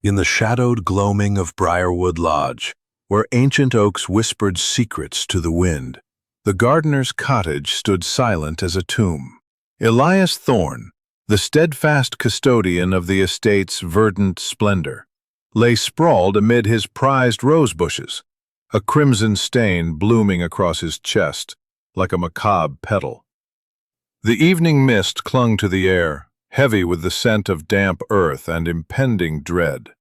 In the shadowed gloaming of Briarwood Lodge, where ancient oaks whispered secrets to the wind, the gardener's cottage stood silent as a tomb. Elias Thorne, the steadfast custodian of the estate's verdant splendor, lay sprawled amid his prized rose bushes, a crimson stain blooming across his chest like a macabre petal. The evening mist clung to the air, heavy with the scent of damp earth and impending dread.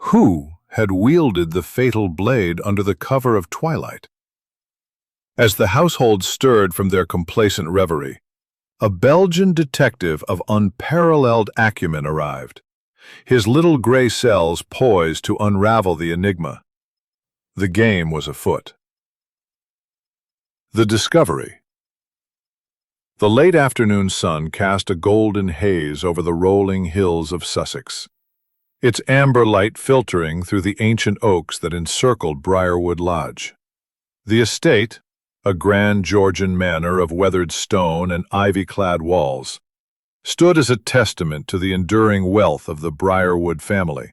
Who had wielded the fatal blade under the cover of twilight? As the household stirred from their complacent reverie, a Belgian detective of unparalleled acumen arrived, his little gray cells poised to unravel the enigma. The game was afoot. The discovery. The late afternoon sun cast a golden haze over the rolling hills of Sussex, its amber light filtering through the ancient oaks that encircled Briarwood Lodge. The estate, a grand Georgian manor of weathered stone and ivy-clad walls, stood as a testament to the enduring wealth of the Briarwood family,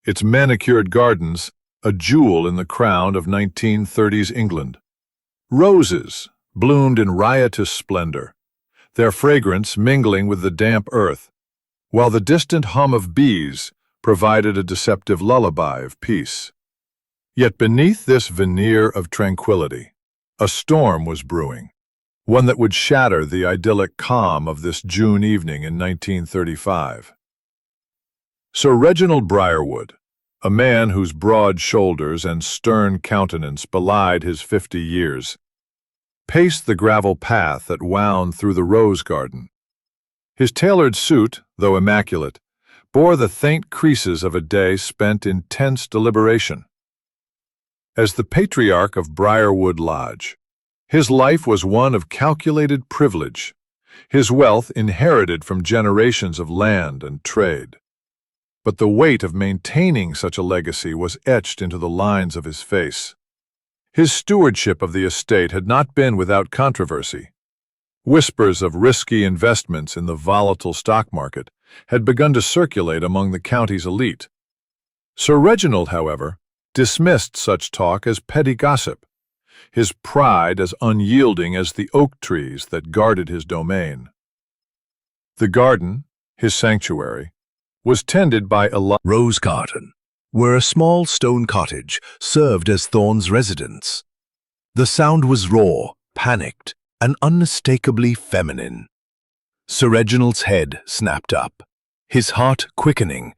its manicured gardens a jewel in the crown of 1930s England. Roses bloomed in riotous splendor, their fragrance mingling with the damp earth, while the distant hum of bees provided a deceptive lullaby of peace. Yet beneath this veneer of tranquility, a storm was brewing, one that would shatter the idyllic calm of this June evening in 1935. Sir Reginald Briarwood, a man whose broad shoulders and stern countenance belied his 50 years, paced the gravel path that wound through the rose garden. His tailored suit, though immaculate, bore the faint creases of a day spent in tense deliberation. As the patriarch of Briarwood Lodge, his life was one of calculated privilege, his wealth inherited from generations of land and trade. But the weight of maintaining such a legacy was etched into the lines of his face. His stewardship of the estate had not been without controversy. Whispers of risky investments in the volatile stock market had begun to circulate among the county's elite. Sir Reginald, however, dismissed such talk as petty gossip, his pride as unyielding as the oak trees that guarded his domain. The garden, his sanctuary, was tended by a rose garden, where a small stone cottage served as Thorne's residence. The sound was raw, panicked, and unmistakably feminine. Sir Reginald's head snapped up, his heart quickening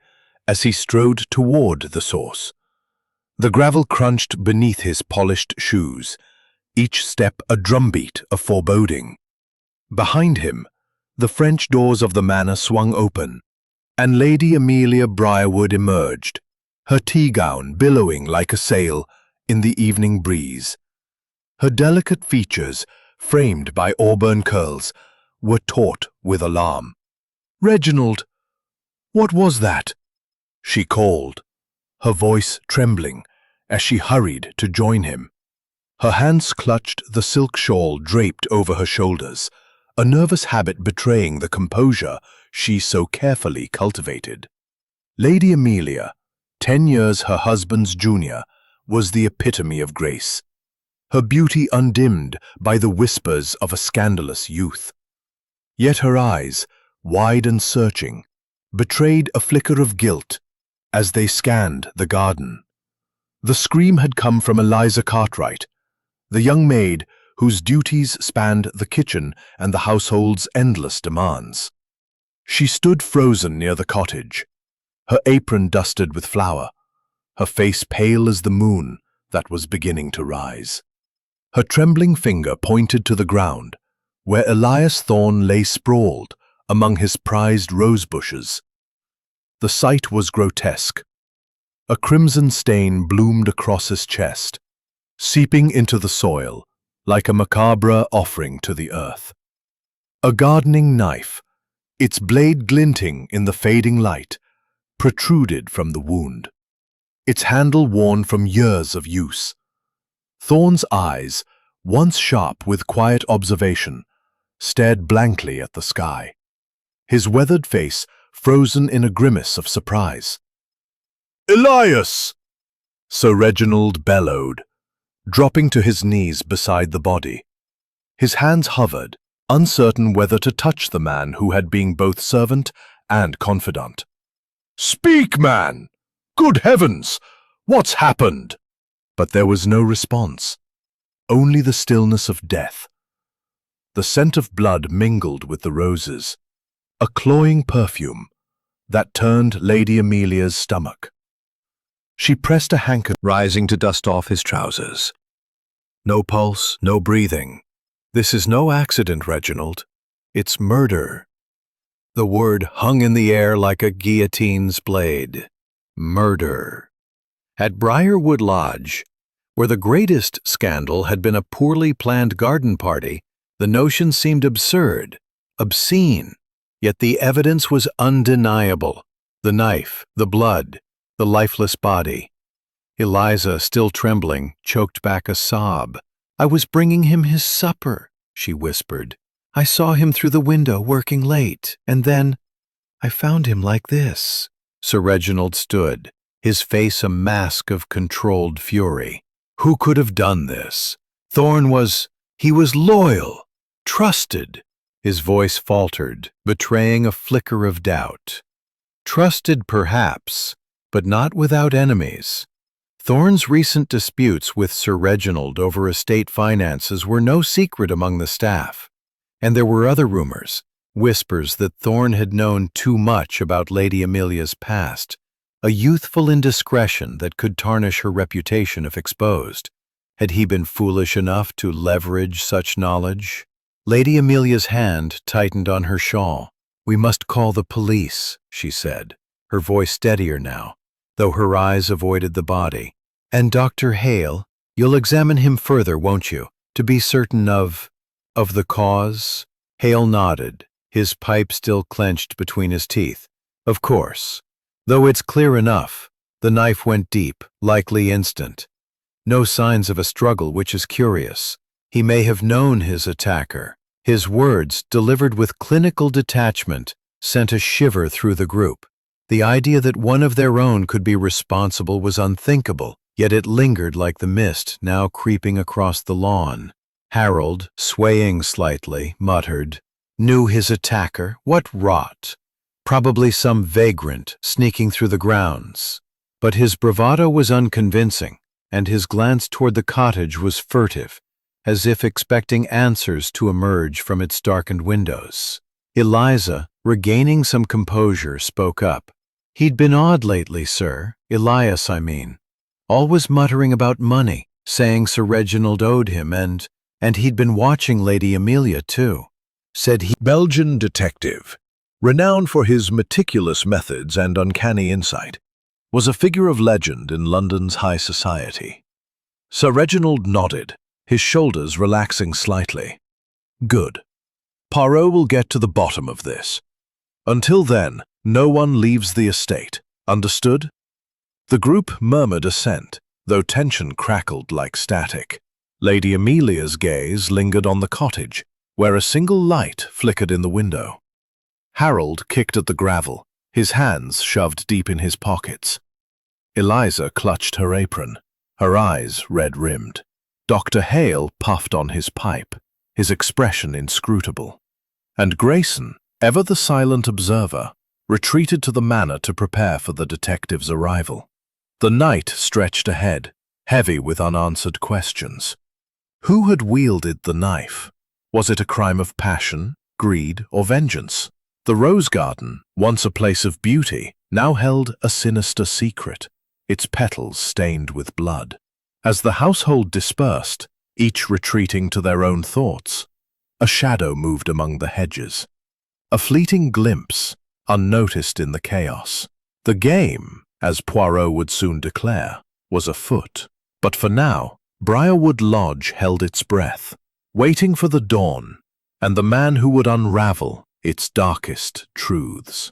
as he strode toward the source. The gravel crunched beneath his polished shoes, each step a drumbeat of foreboding. Behind him, the French doors of the manor swung open, and Lady Amelia Briarwood emerged, her tea gown billowing like a sail in the evening breeze. Her delicate features, framed by auburn curls, were taut with alarm. "Reginald, what was that?" she called, her voice trembling as she hurried to join him. Her hands clutched the silk shawl draped over her shoulders, a nervous habit betraying the composure she so carefully cultivated. Lady Amelia, 10 years her husband's junior, was the epitome of grace, her beauty undimmed by the whispers of a scandalous youth. Yet her eyes, wide and searching, betrayed a flicker of guilt as they scanned the garden. The scream had come from Eliza Cartwright, the young maid whose duties spanned the kitchen and the household's endless demands. She stood frozen near the cottage, her apron dusted with flour, her face pale as the moon that was beginning to rise. Her trembling finger pointed to the ground, where Elias Thorne lay sprawled among his prized rose bushes. The sight was grotesque. A crimson stain bloomed across his chest, seeping into the soil like a macabre offering to the earth. A gardening knife, its blade glinting in the fading light, protruded from the wound, its handle worn from years of use. Thorne's eyes, once sharp with quiet observation, stared blankly at the sky, his weathered face frozen in a grimace of surprise. "Elias!" Sir Reginald bellowed, dropping to his knees beside the body. His hands hovered, uncertain whether to touch the man who had been both servant and confidant. "Speak, man! Good heavens! What's happened?" But there was no response, only the stillness of death. The scent of blood mingled with the roses, a cloying perfume that turned Lady Amelia's stomach. She pressed a handkerchief, rising to dust off his trousers. "No pulse, no breathing. This is no accident, Reginald. It's murder." The word hung in the air like a guillotine's blade. Murder. At Briarwood Lodge, where the greatest scandal had been a poorly planned garden party, the notion seemed absurd, obscene, yet the evidence was undeniable. The knife, the blood, the lifeless body. Eliza, still trembling, choked back a sob. "I was bringing him his supper," she whispered. "I saw him through the window working late, and then I found him like this." Sir Reginald stood, his face a mask of controlled fury. Who could have done this? He was loyal, trusted. His voice faltered, betraying a flicker of doubt. Trusted, perhaps, but not without enemies. Thorne's recent disputes with Sir Reginald over estate finances were no secret among the staff, and there were other rumors, whispers that Thorne had known too much about Lady Amelia's past, a youthful indiscretion that could tarnish her reputation if exposed. Had he been foolish enough to leverage such knowledge? Lady Amelia's hand tightened on her shawl. "We must call the police," she said, her voice steadier now, though her eyes avoided the body. "And Dr. Hale, you'll examine him further, won't you, to be certain of the cause?" Hale nodded, his pipe still clenched between his teeth. "Of course. Though it's clear enough. The knife went deep, likely instant. No signs of a struggle, which is curious. He may have known his attacker." His words, delivered with clinical detachment, sent a shiver through the group. The idea that one of their own could be responsible was unthinkable, yet it lingered like the mist now creeping across the lawn. Harold, swaying slightly, muttered, "Knew his attacker? What rot! Probably some vagrant sneaking through the grounds." But his bravado was unconvincing, and his glance toward the cottage was furtive, as if expecting answers to emerge from its darkened windows. Eliza, regaining some composure, spoke up. "He'd been odd lately, sir. Elias, I mean. Always muttering about money, saying Sir Reginald owed him, and he'd been watching Lady Amelia, too. Said he—" Belgian detective, renowned for his meticulous methods and uncanny insight, was a figure of legend in London's high society. Sir Reginald nodded, his shoulders relaxing slightly. "Good. Poirot will get to the bottom of this. Until then, no one leaves the estate. Understood?" The group murmured assent, though tension crackled like static. Lady Amelia's gaze lingered on the cottage, where a single light flickered in the window. Harold kicked at the gravel, his hands shoved deep in his pockets. Eliza clutched her apron, her eyes red-rimmed. Dr. Hale puffed on his pipe, his expression inscrutable. And Grayson, ever the silent observer, retreated to the manor to prepare for the detective's arrival. The night stretched ahead, heavy with unanswered questions. Who had wielded the knife? Was it a crime of passion, greed, or vengeance? The rose garden, once a place of beauty, now held a sinister secret, its petals stained with blood. As the household dispersed, each retreating to their own thoughts, a shadow moved among the hedges. A fleeting glimpse, unnoticed in the chaos. The game, as Poirot would soon declare, was afoot. But for now, Briarwood Lodge held its breath, waiting for the dawn and the man who would unravel its darkest truths.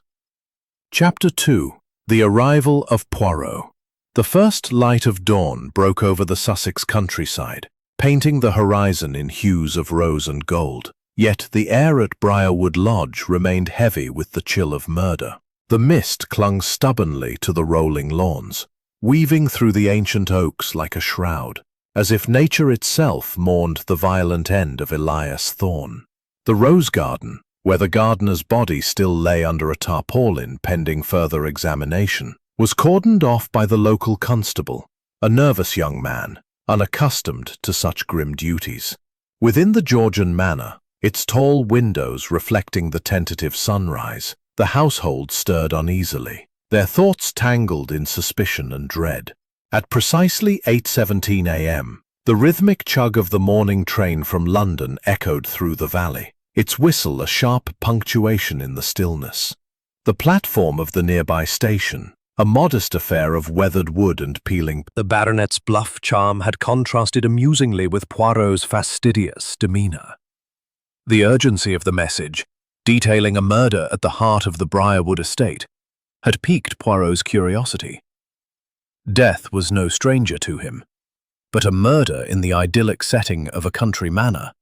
Chapter 2. The Arrival of Poirot. The first light of dawn broke over the Sussex countryside, painting the horizon in hues of rose and gold. Yet the air at Briarwood Lodge remained heavy with the chill of murder. The mist clung stubbornly to the rolling lawns, weaving through the ancient oaks like a shroud, as if nature itself mourned the violent end of Elias Thorne. The rose garden, where the gardener's body still lay under a tarpaulin pending further examination, was cordoned off by the local constable, a nervous young man, unaccustomed to such grim duties. Within the Georgian manor, its tall windows reflecting the tentative sunrise, the household stirred uneasily, their thoughts tangled in suspicion and dread. At precisely 8:17 a.m., the rhythmic chug of the morning train from London echoed through the valley, its whistle a sharp punctuation in the stillness. The platform of the nearby station, a modest affair of weathered wood and peeling. The baronet's bluff charm had contrasted amusingly with Poirot's fastidious demeanour. The urgency of the message, detailing a murder at the heart of the Briarwood estate, had piqued Poirot's curiosity. Death was no stranger to him, but a murder in the idyllic setting of a country manor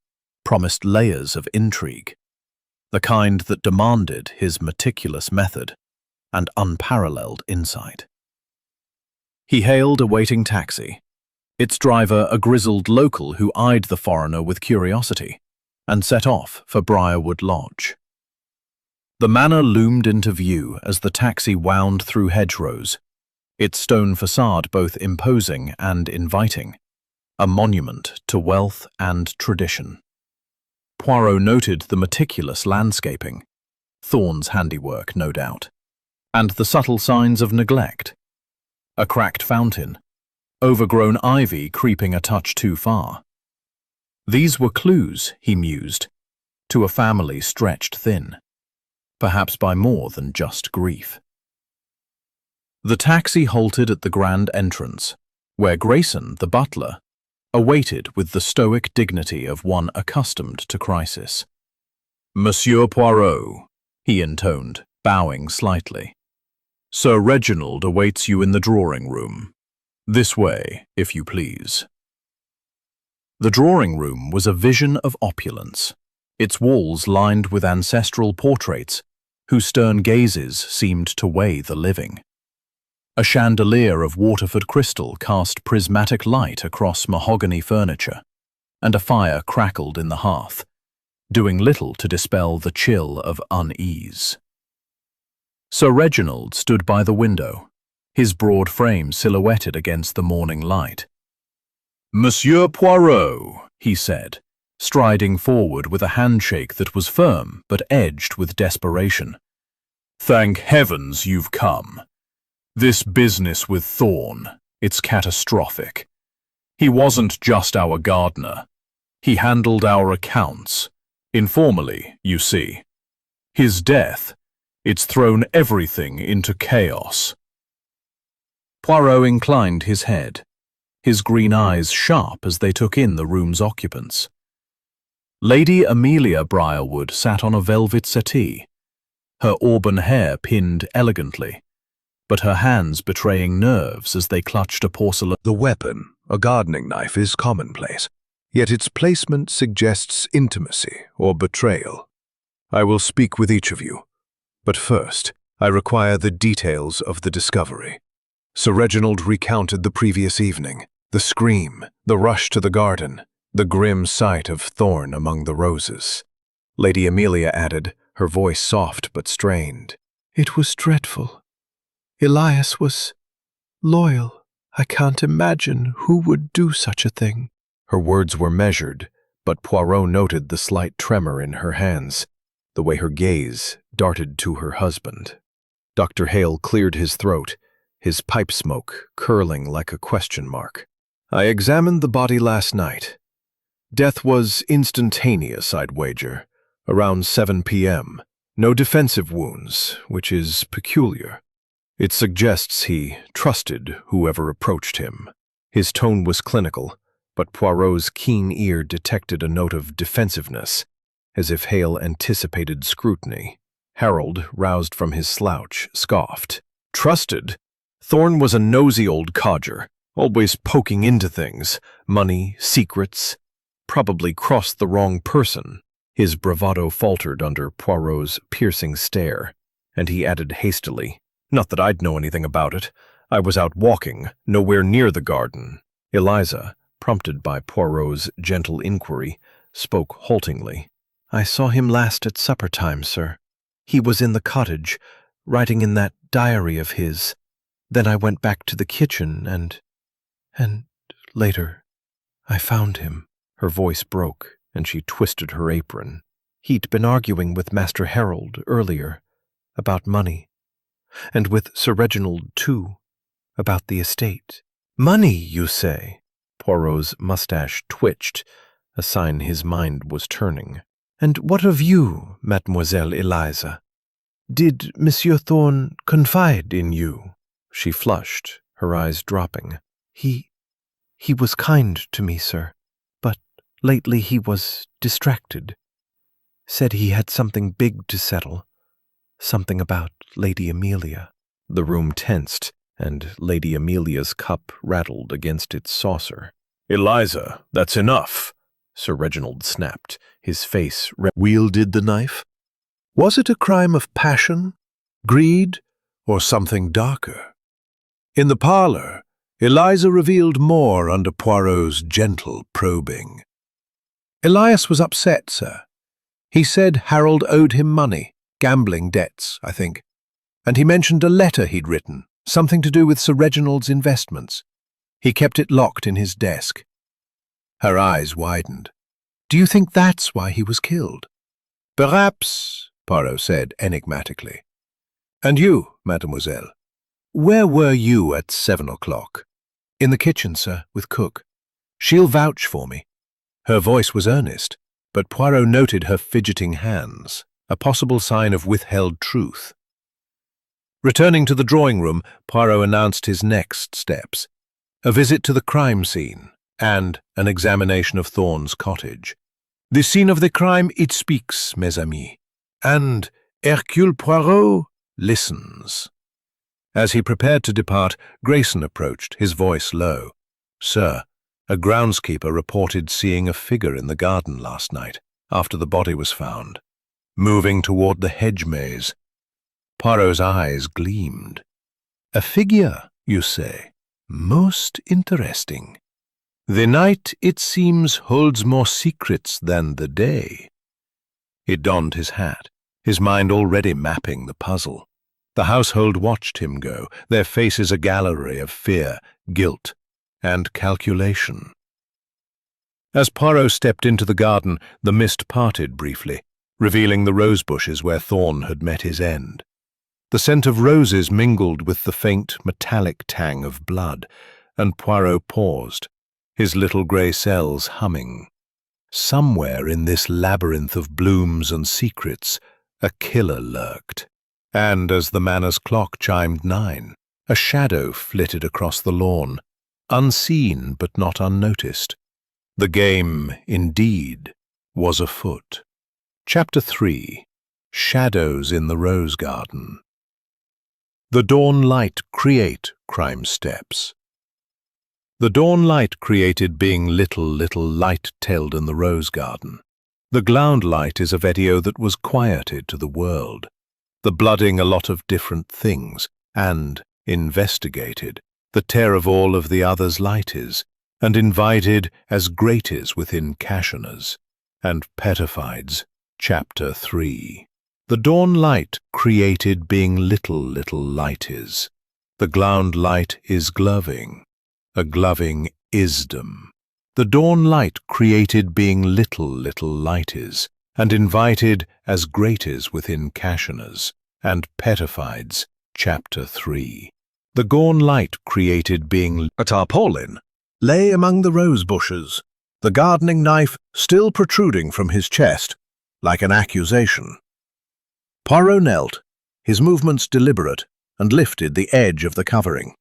promised layers of intrigue, the kind that demanded his meticulous method and unparalleled insight. He hailed a waiting taxi, its driver a grizzled local who eyed the foreigner with curiosity, and set off for Briarwood Lodge. The manor loomed into view as the taxi wound through hedgerows, its stone facade both imposing and inviting, a monument to wealth and tradition. Poirot noted the meticulous landscaping, Thorne's handiwork, no doubt, and the subtle signs of neglect. A cracked fountain, overgrown ivy creeping a touch too far. These were clues, he mused, to a family stretched thin, perhaps by more than just grief. The taxi halted at the grand entrance, where Grayson, the butler, awaited with the stoic dignity of one accustomed to crisis. "Monsieur Poirot," he intoned, bowing slightly. "Sir Reginald awaits you in the drawing-room. This way, if you please." The drawing-room was a vision of opulence, its walls lined with ancestral portraits whose stern gazes seemed to weigh the living. A chandelier of Waterford crystal cast prismatic light across mahogany furniture, and a fire crackled in the hearth, doing little to dispel the chill of unease. Sir Reginald stood by the window, his broad frame silhouetted against the morning light. "Monsieur Poirot," he said, striding forward with a handshake that was firm but edged with desperation. "Thank heavens you've come. This business with Thorne, it's catastrophic. He wasn't just our gardener. He handled our accounts, informally, you see. His death, it's thrown everything into chaos." Poirot inclined his head, his green eyes sharp as they took in the room's occupants. Lady Amelia Briarwood sat on a velvet settee, her auburn hair pinned elegantly, but her hands betraying nerves as they clutched a porcelain. The weapon, a gardening knife, is commonplace, yet its placement suggests intimacy or betrayal. I will speak with each of you, but first, I require the details of the discovery. Sir Reginald recounted the previous evening, the scream, the rush to the garden, the grim sight of Thorne among the roses. Lady Amelia added, her voice soft but strained. "It was dreadful. Elias was loyal. I can't imagine who would do such a thing." Her words were measured, but Poirot noted the slight tremor in her hands, the way her gaze darted to her husband. Dr. Hale cleared his throat, his pipe smoke curling like a question mark. "I examined the body last night. Death was instantaneous, I'd wager, around 7 p.m. No defensive wounds, which is peculiar. It suggests he trusted whoever approached him." His tone was clinical, but Poirot's keen ear detected a note of defensiveness, as if Hale anticipated scrutiny. Harold, roused from his slouch, scoffed. "Trusted? Thorne was a nosy old codger, always poking into things, money, secrets. Probably crossed the wrong person." His bravado faltered under Poirot's piercing stare. and he added hastily, "Not that I'd know anything about it. I was out walking, nowhere near the garden." Eliza, prompted by Poirot's gentle inquiry, spoke haltingly. "I saw him last at supper time, sir. He was in the cottage, writing in that diary of his. Then I went back to the kitchen and later, I found him." Her voice broke, and she twisted her apron. "He'd been arguing with Master Harold earlier about money, and with Sir Reginald, too, about the estate." "Money, you say?" Poirot's mustache twitched, a sign his mind was turning. "And what of you, Mademoiselle Eliza? Did Monsieur Thorne confide in you?" She flushed, her eyes dropping. He was kind to me, sir, but lately he was distracted. Said he had something big to settle. Something about Lady Amelia." The room tensed, and Lady Amelia's cup rattled against its saucer. "Eliza, that's enough," Sir Reginald snapped, his face wielded the knife. Was it a crime of passion, greed, or something darker? In the parlour, Eliza revealed more under Poirot's gentle probing. "Elias was upset, sir. He said Harold owed him money, gambling debts, I think, and he mentioned a letter he'd written, something to do with Sir Reginald's investments. He kept it locked in his desk." Her eyes widened. "Do you think that's why he was killed?" "Perhaps," Poirot said enigmatically. "And you, mademoiselle, where were you at 7 o'clock?" "In the kitchen, sir, with cook. She'll vouch for me." Her voice was earnest, but Poirot noted her fidgeting hands, a possible sign of withheld truth. Returning to the drawing room, Poirot announced his next steps: a visit to the crime scene and an examination of Thorne's cottage. "The scene of the crime, it speaks, mes amis, and Hercule Poirot listens." As he prepared to depart, Grayson approached, his voice low. "Sir, a groundskeeper reported seeing a figure in the garden last night, after the body was found, moving toward the hedge maze." Poirot's eyes gleamed. "A figure, you say? Most interesting. The night, it seems, holds more secrets than the day." He donned his hat, his mind already mapping the puzzle. The household watched him go, their faces a gallery of fear, guilt, and calculation. As Poirot stepped into the garden, the mist parted briefly, revealing the rose bushes where Thorne had met his end. The scent of roses mingled with the faint metallic tang of blood, and Poirot paused, his little grey cells humming. Somewhere in this labyrinth of blooms and secrets, a killer lurked. And as the manor's clock chimed 9, a shadow flitted across the lawn, unseen but not unnoticed. The game, indeed, was afoot. Chapter 3. Shadows in the Rose Garden. The dawn light create crime steps. The dawn light created being little light-tailed in the rose garden. The ground light is a video that was quieted to the world. The blooding a lot of different things, and investigated, the tear of all of the others' light is, and invited as great is within Cassionas, and petifieds, Chapter 3. The dawn light created being little light is. The ground light is gloving, a gloving isdom. The dawn light created being little light is, and invited as great is within Cassionas, and petifieds, Chapter 3. The dawn light created being a tarpaulin lay among the rose bushes, the gardening knife still protruding from his chest, like an accusation. Poirot knelt, his movements deliberate, and lifted the edge of the covering.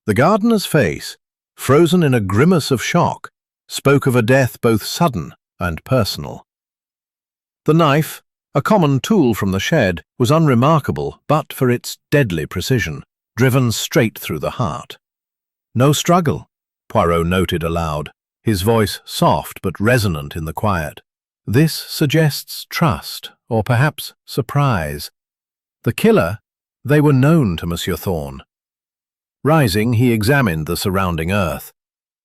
The gardener's face, frozen in a grimace of shock, spoke of a death both sudden and personal. The knife, a common tool from the shed, was unremarkable but for its deadly precision, driven straight through the heart. "No struggle," Poirot noted aloud, his voice soft but resonant in the quiet. "This suggests trust, or perhaps surprise. The killer? They were known to Monsieur Thorne. Rising, he examined the surrounding earth.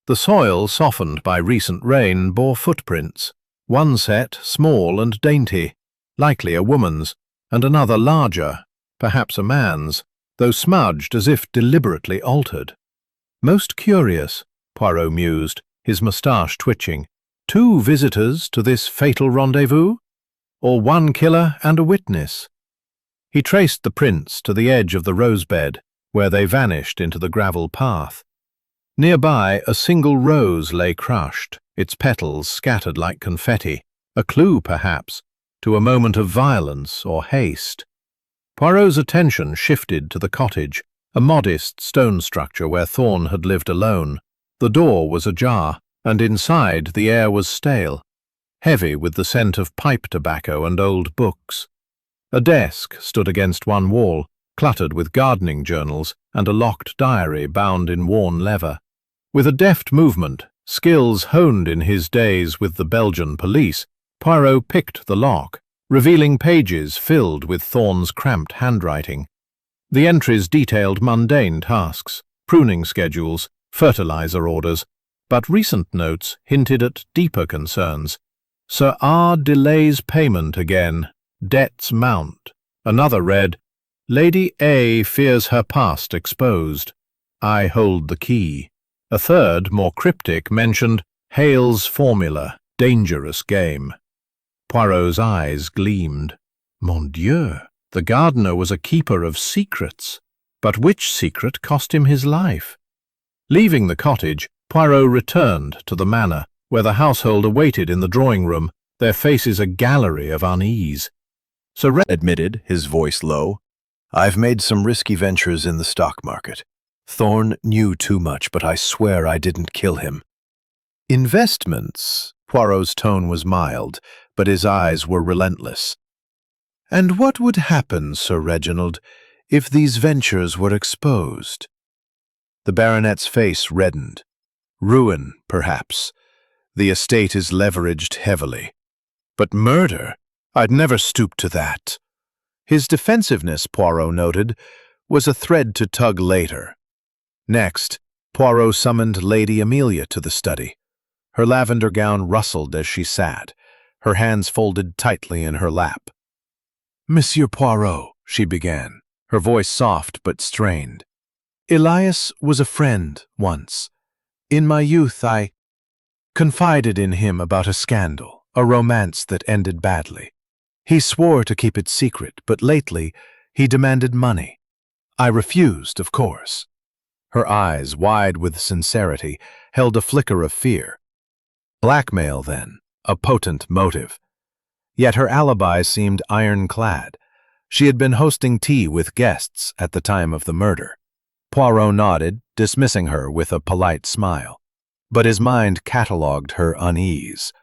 The soil, softened by recent rain, bore footprints, one set small and dainty, likely a woman's, and another larger, perhaps a man's, though smudged as if deliberately altered. Most curious, Poirot mused, his moustache twitching. 2 visitors to this fatal rendezvous? Or 1 killer and a witness? He traced the prints to the edge of the rosebed, where they vanished into the gravel path. Nearby, a single rose lay crushed, its petals scattered like confetti, a clue, perhaps, to a moment of violence or haste. Poirot's attention shifted to the cottage, a modest stone structure where Thorne had lived alone. The door was ajar, and inside the air was stale, heavy with the scent of pipe tobacco and old books. A desk stood against one wall, cluttered with gardening journals and a locked diary bound in worn leather. With a deft movement, skills honed in his days with the Belgian police, Poirot picked the lock, revealing pages filled with Thorne's cramped handwriting. The entries detailed mundane tasks, pruning schedules, fertilizer orders, but recent notes hinted at deeper concerns. Sir R. delays payment again. Debts mount. Another read, Lady A. fears her past exposed. I hold the key. A third, more cryptic, mentioned Hale's formula, dangerous game. Poirot's eyes gleamed. Mon Dieu, the gardener was a keeper of secrets. But which secret cost him his life? Leaving the cottage, Poirot returned to the manor, where the household awaited in the drawing-room, their faces a gallery of unease. Sir admitted, his voice low, I've made some risky ventures in the stock market. Thorne knew too much, but I swear I didn't kill him. Investments? Poirot's tone was mild, but his eyes were relentless. And what would happen, Sir Reginald, if these ventures were exposed? The baronet's face reddened. Ruin, perhaps. The estate is leveraged heavily. But murder? I'd never stoop to that. His defensiveness, Poirot noted, was a thread to tug later. Next, Poirot summoned Lady Amelia to the study. Her lavender gown rustled as she sat, her hands folded tightly in her lap. Monsieur Poirot, she began, her voice soft but strained. Elias was a friend once. In my youth, I confided in him about a scandal, a romance that ended badly. He swore to keep it secret, but lately he demanded money. I refused, of course. Her eyes, wide with sincerity, held a flicker of fear. Blackmail, then, a potent motive. Yet her alibi seemed ironclad. She had been hosting tea with guests at the time of the murder. Poirot nodded, dismissing her with a polite smile. But his mind catalogued her unease.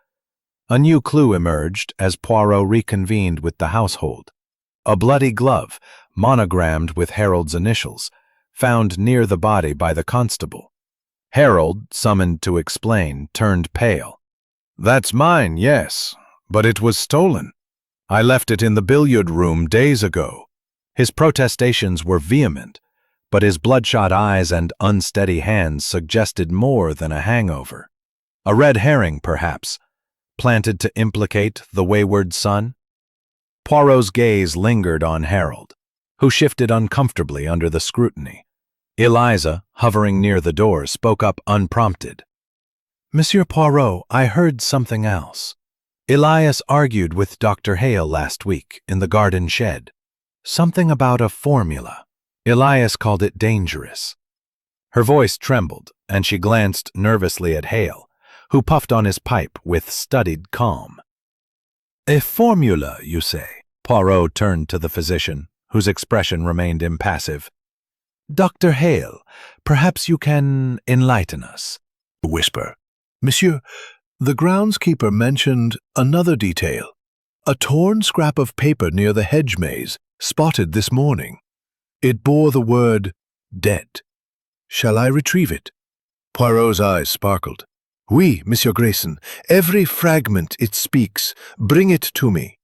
A new clue emerged as Poirot reconvened with the household. A bloody glove, monogrammed with Harold's initials, found near the body by the constable. Harold, summoned to explain, turned pale. That's mine, yes, but it was stolen. I left it in the billiard room days ago. His protestations were vehement, but his bloodshot eyes and unsteady hands suggested more than a hangover. A red herring, perhaps, planted to implicate the wayward son? Poirot's gaze lingered on Harold, who shifted uncomfortably under the scrutiny. Eliza, hovering near the door, spoke up unprompted. Monsieur Poirot, I heard something else. Elias argued with Dr. Hale last week in the garden shed. Something about a formula. Elias called it dangerous. Her voice trembled, and she glanced nervously at Hale, who puffed on his pipe with studied calm. A formula, you say? Poirot turned to the physician, whose expression remained impassive. Dr. Hale, perhaps you can enlighten us. Whisper. Monsieur, the groundskeeper mentioned another detail. A torn scrap of paper near the hedge maze, spotted this morning. It bore the word dead. Shall I retrieve it? Poirot's eyes sparkled. Oui, Monsieur Grayson, every fragment it speaks, bring it to me.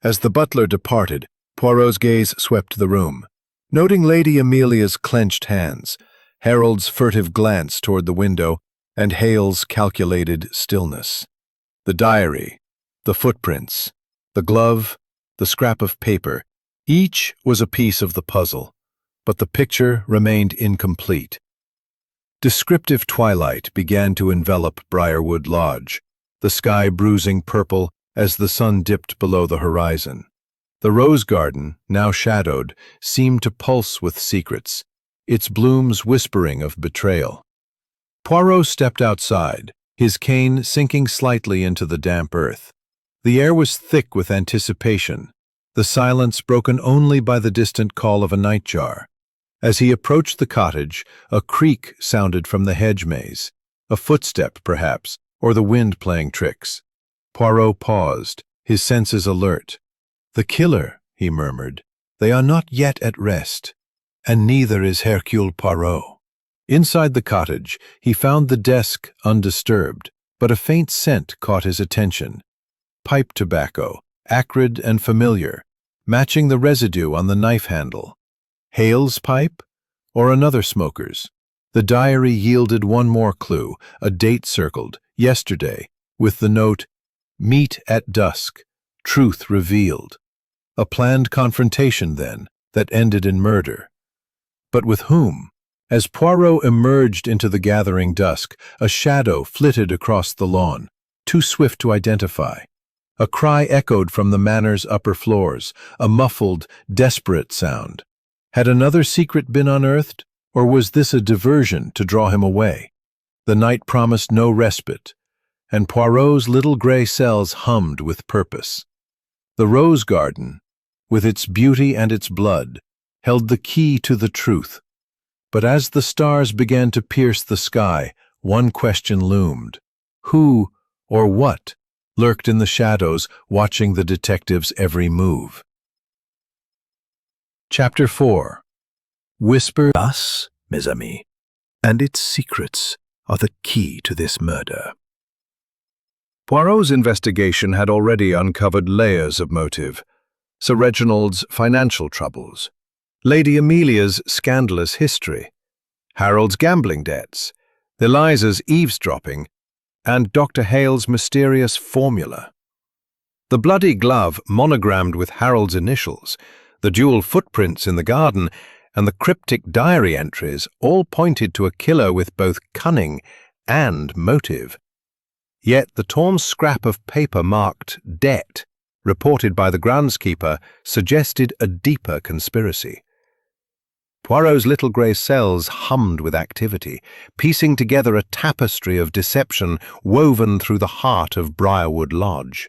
As the butler departed, Poirot's gaze swept the room. Noting Lady Amelia's clenched hands, Harold's furtive glance toward the window, and Hale's calculated stillness. The diary, the footprints, the glove, the scrap of paper, each was a piece of the puzzle, but the picture remained incomplete. Descriptive twilight began to envelop Briarwood Lodge, the sky bruising purple as the sun dipped below the horizon. The rose garden, now shadowed, seemed to pulse with secrets, its blooms whispering of betrayal. Poirot stepped outside, his cane sinking slightly into the damp earth. The air was thick with anticipation, the silence broken only by the distant call of a nightjar. As he approached the cottage, a creak sounded from the hedge maze, a footstep, perhaps, or the wind playing tricks. Poirot paused, his senses alert. "The killer," he murmured. "They are not yet at rest, and neither is Hercule Poirot." Inside the cottage, he found the desk undisturbed, but a faint scent caught his attention. Pipe tobacco, acrid and familiar, matching the residue on the knife handle. Hale's pipe, or another smoker's? The diary yielded one more clue, a date circled, yesterday, with the note, "Meet at dusk, truth revealed." A planned confrontation, then, that ended in murder. But with whom? As Poirot emerged into the gathering dusk, a shadow flitted across the lawn, too swift to identify. A cry echoed from the manor's upper floors, a muffled, desperate sound. Had another secret been unearthed, or was this a diversion to draw him away? The night promised no respite, and Poirot's little gray cells hummed with purpose. The rose garden, with its beauty and its blood, held the key to the truth. But as the stars began to pierce the sky, one question loomed. Who, or what, lurked in the shadows, watching the detective's every move? Chapter 4. Whisper us, mes amis, and its secrets are the key to this murder. Poirot's investigation had already uncovered layers of motive. Sir Reginald's financial troubles, Lady Amelia's scandalous history, Harold's gambling debts, Eliza's eavesdropping, and Dr. Hale's mysterious formula. The bloody glove monogrammed with Harold's initials, the dual footprints in the garden, and the cryptic diary entries all pointed to a killer with both cunning and motive. Yet the torn scrap of paper marked debt, reported by the groundskeeper, suggested a deeper conspiracy. Poirot's little grey cells hummed with activity, piecing together a tapestry of deception woven through the heart of Briarwood Lodge.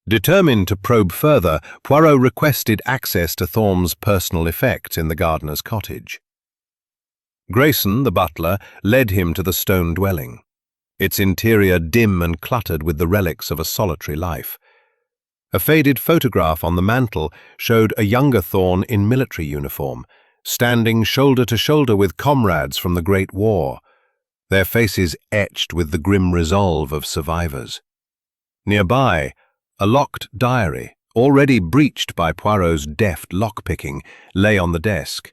Determined to probe further, Poirot requested access to Thorne's personal effects in the gardener's cottage. Grayson, the butler, led him to the stone dwelling, its interior dim and cluttered with the relics of a solitary life. A faded photograph on the mantel showed a younger Thorne in military uniform, standing shoulder to shoulder with comrades from the Great War, their faces etched with the grim resolve of survivors. Nearby, a locked diary, already breached by Poirot's deft lockpicking, lay on the desk,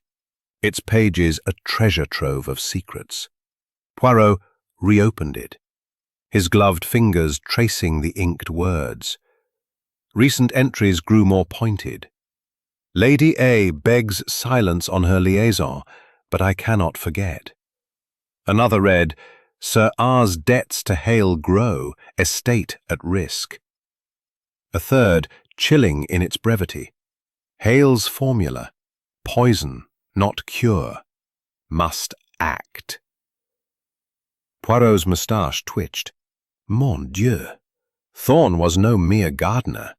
its pages a treasure trove of secrets. Poirot reopened it, his gloved fingers tracing the inked words. Recent entries grew more pointed. Lady A begs silence on her liaison, but I cannot forget. Another read, Sir R's debts to Hale grow, estate at risk. A third, chilling in its brevity. Hale's formula, poison, not cure, must act. Poirot's moustache twitched. Mon Dieu! Thorne was no mere gardener.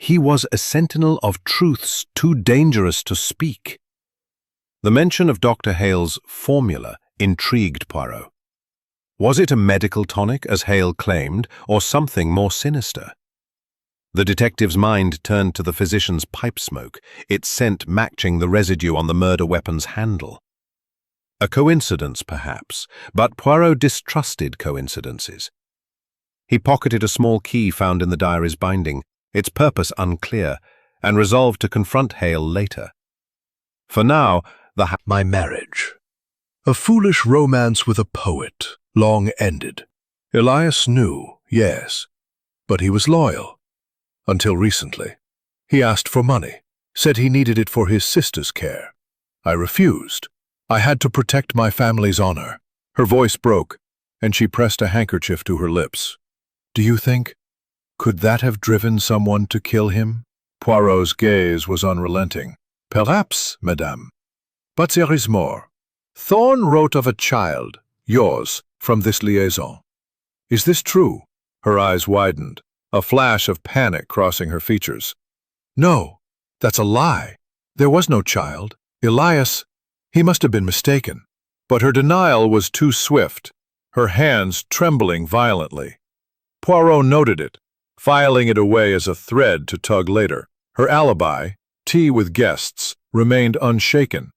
He was a sentinel of truths too dangerous to speak. The mention of Dr. Hale's formula intrigued Poirot. Was it a medical tonic, as Hale claimed, or something more sinister? The detective's mind turned to the physician's pipe smoke, its scent matching the residue on the murder weapon's handle. A coincidence, perhaps, but Poirot distrusted coincidences. He pocketed a small key found in the diary's binding, its purpose unclear, and resolved to confront Hale later. For now, My marriage. A foolish romance with a poet, long ended. Elias knew, yes, but he was loyal. Until recently. He asked for money, said he needed it for his sister's care. I refused. I had to protect my family's honor. Her voice broke, and she pressed a handkerchief to her lips. Do you think? Could that have driven someone to kill him? Poirot's gaze was unrelenting. Perhaps, madame. But there is more. Thorn wrote of a child, yours, from this liaison. Is this true? Her eyes widened, a flash of panic crossing her features. No, that's a lie. There was no child. Elias, he must have been mistaken. But her denial was too swift, her hands trembling violently. Poirot noted it, filing it away as a thread to tug later. Her alibi, tea with guests, remained unshaken,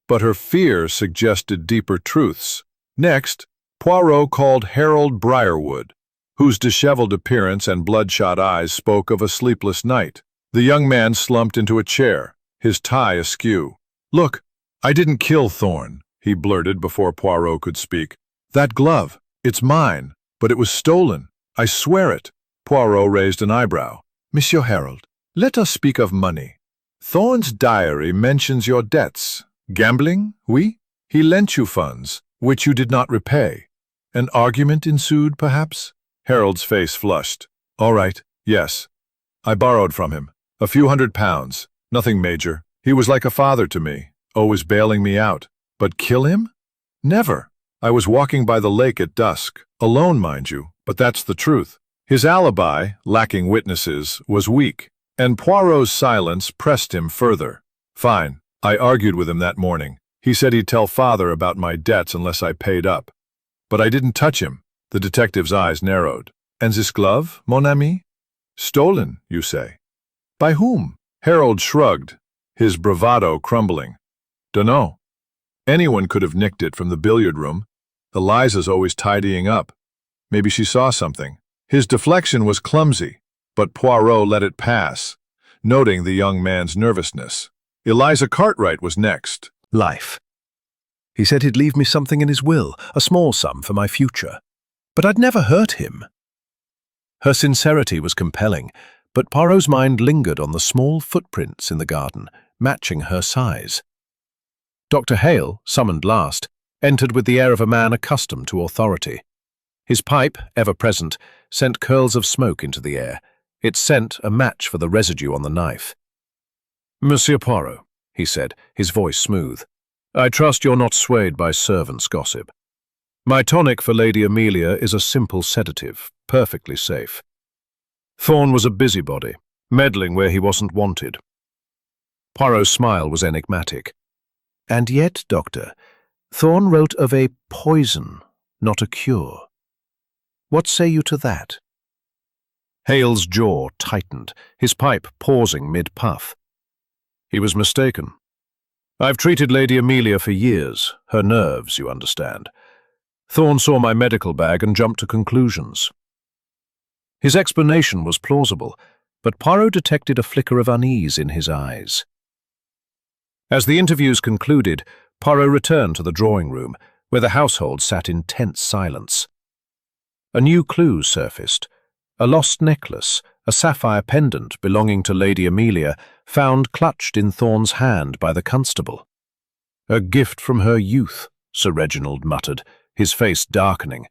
but her fear suggested deeper truths. Next, Poirot called Harold Briarwood, whose disheveled appearance and bloodshot eyes spoke of a sleepless night. The young man slumped into a chair, his tie askew. Look, I didn't kill Thorn, he blurted before Poirot could speak. That glove, it's mine, but it was stolen. I swear it. Poirot raised an eyebrow. Monsieur Harold, let us speak of money. Thorn's diary mentions your debts. Gambling, oui? He lent you funds, which you did not repay. An argument ensued, perhaps? Harold's face flushed. All right, yes. I borrowed from him. A few £100, nothing major. He was like a father to me, always bailing me out. But kill him? Never. I was walking by the lake at dusk, alone, mind you, but that's the truth. His alibi, lacking witnesses, was weak, and Poirot's silence pressed him further. Fine. I argued with him that morning. He said he'd tell father about my debts unless I paid up. But I didn't touch him. The detective's eyes narrowed. And this glove, mon ami? Stolen, you say? By whom? Harold shrugged, his bravado crumbling. Dunno. Anyone could have nicked it from the billiard room. Eliza's always tidying up. Maybe she saw something. His deflection was clumsy, but Poirot let it pass, noting the young man's nervousness. Eliza Cartwright was next. life. He said he'd leave me something in his will, a small sum for my future. But I'd never hurt him. Her sincerity was compelling, but Poirot's mind lingered on the small footprints in the garden, matching her size. Dr. Hale, summoned last, entered with the air of a man accustomed to authority. His pipe, ever present, sent curls of smoke into the air. Its scent a match for the residue on the knife. "Monsieur Poirot," he said, his voice smooth, "I trust you're not swayed by servants' gossip. My tonic for Lady Amelia is a simple sedative, perfectly safe. Thorn was a busybody, meddling where he wasn't wanted." Poirot's smile was enigmatic. "And yet, Doctor, Thorn wrote of a poison, not a cure. What say you to that?" Hale's jaw tightened, his pipe pausing mid-puff. He was mistaken. "I've treated Lady Amelia for years, her nerves, you understand. Thorn saw my medical bag and jumped to conclusions." His explanation was plausible, but Poirot detected a flicker of unease in his eyes. As the interviews concluded, Poirot returned to the drawing room, where the household sat in tense silence. A new clue surfaced. A lost necklace, a sapphire pendant belonging to Lady Amelia, found clutched in Thorn's hand by the constable. "A gift from her youth," Sir Reginald muttered, his face darkening.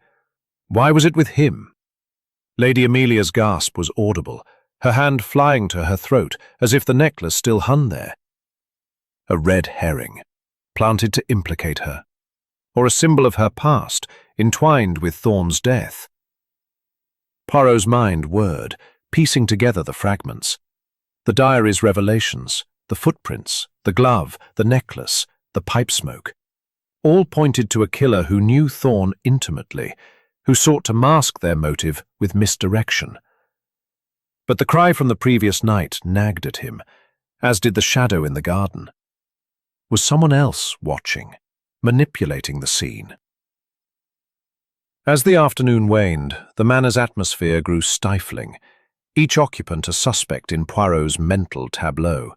Why was it with him? Lady Amelia's gasp was audible, her hand flying to her throat as if the necklace still hung there. A red herring, planted to implicate her, or a symbol of her past, entwined with Thorn's death. Poirot's mind whirred, piecing together the fragments. The diary's revelations, the footprints, the glove, the necklace, the pipe smoke, all pointed to a killer who knew Thorn intimately, who sought to mask their motive with misdirection. But the cry from the previous night nagged at him, as did the shadow in the garden. Was someone else watching, manipulating the scene? As the afternoon waned, the manor's atmosphere grew stifling. each occupant a suspect in Poirot's mental tableau.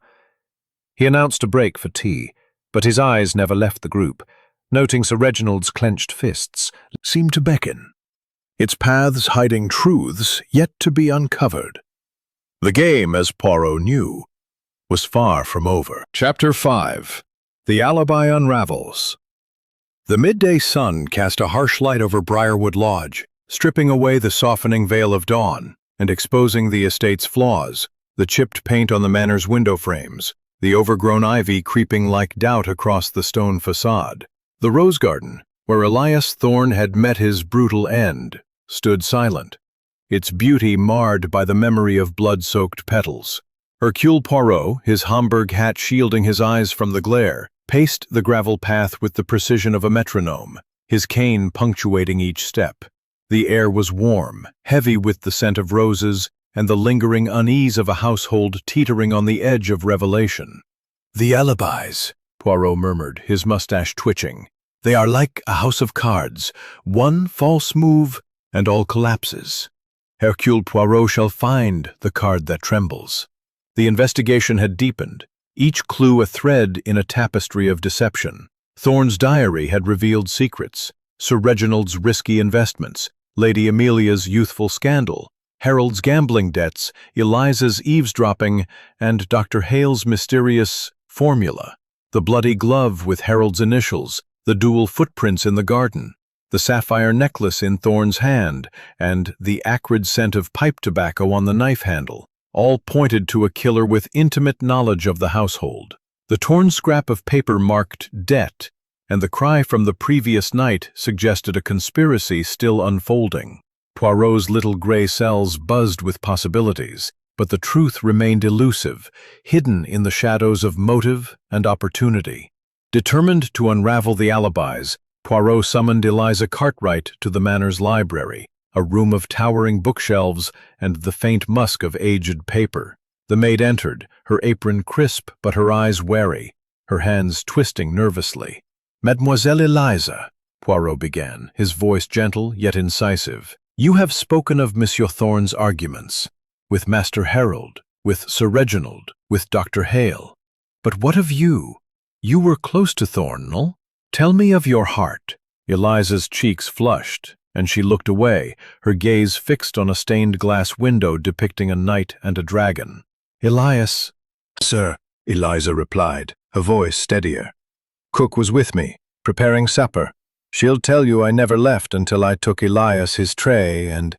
He announced a break for tea, but his eyes never left the group, noting Sir Reginald's clenched fists seemed to beckon, its paths hiding truths yet to be uncovered. The game, as Poirot knew, was far from over. Chapter 5. The Alibi Unravels. The midday sun cast a harsh light over Briarwood Lodge, stripping away the softening veil of dawn and exposing the estate's flaws, the chipped paint on the manor's window frames, the overgrown ivy creeping like doubt across the stone facade. The rose garden, where Elias Thorne had met his brutal end, stood silent, its beauty marred by the memory of blood-soaked petals. Hercule Poirot, his Homburg hat shielding his eyes from the glare, paced the gravel path with the precision of a metronome, his cane punctuating each step. The air was warm, heavy with the scent of roses and the lingering unease of a household teetering on the edge of revelation. "The alibis," Poirot murmured, his mustache twitching. "They are like a house of cards. One false move, and all collapses. Hercule Poirot shall find the card that trembles." The investigation had deepened, each clue a thread in a tapestry of deception. Thorne's diary had revealed secrets, Sir Reginald's risky investments, Lady Amelia's youthful scandal, Harold's gambling debts, Eliza's eavesdropping, and Dr. Hale's mysterious formula. The bloody glove with Harold's initials, the dual footprints in the garden, the sapphire necklace in Thorne's hand, and the acrid scent of pipe tobacco on the knife handle, all pointed to a killer with intimate knowledge of the household. The torn scrap of paper marked debt, and the cry from the previous night suggested a conspiracy still unfolding. Poirot's little gray cells buzzed with possibilities, but the truth remained elusive, hidden in the shadows of motive and opportunity. Determined to unravel the alibis, Poirot summoned Eliza Cartwright to the manor's library, a room of towering bookshelves and the faint musk of aged paper. The maid entered, her apron crisp but her eyes wary, her hands twisting nervously. "Mademoiselle Eliza," Poirot began, his voice gentle yet incisive, "you have spoken of Monsieur Thorne's arguments, with Master Harold, with Sir Reginald, with Dr. Hale. But what of you? You were close to Thorne, no? Tell me of your heart." Eliza's cheeks flushed, and she looked away, her gaze fixed on a stained glass window depicting a knight and a dragon. "Elias." "Sir," Eliza replied, her voice steadier. "Cook was with me, preparing supper. She'll tell you I never left until I took Elias his tray and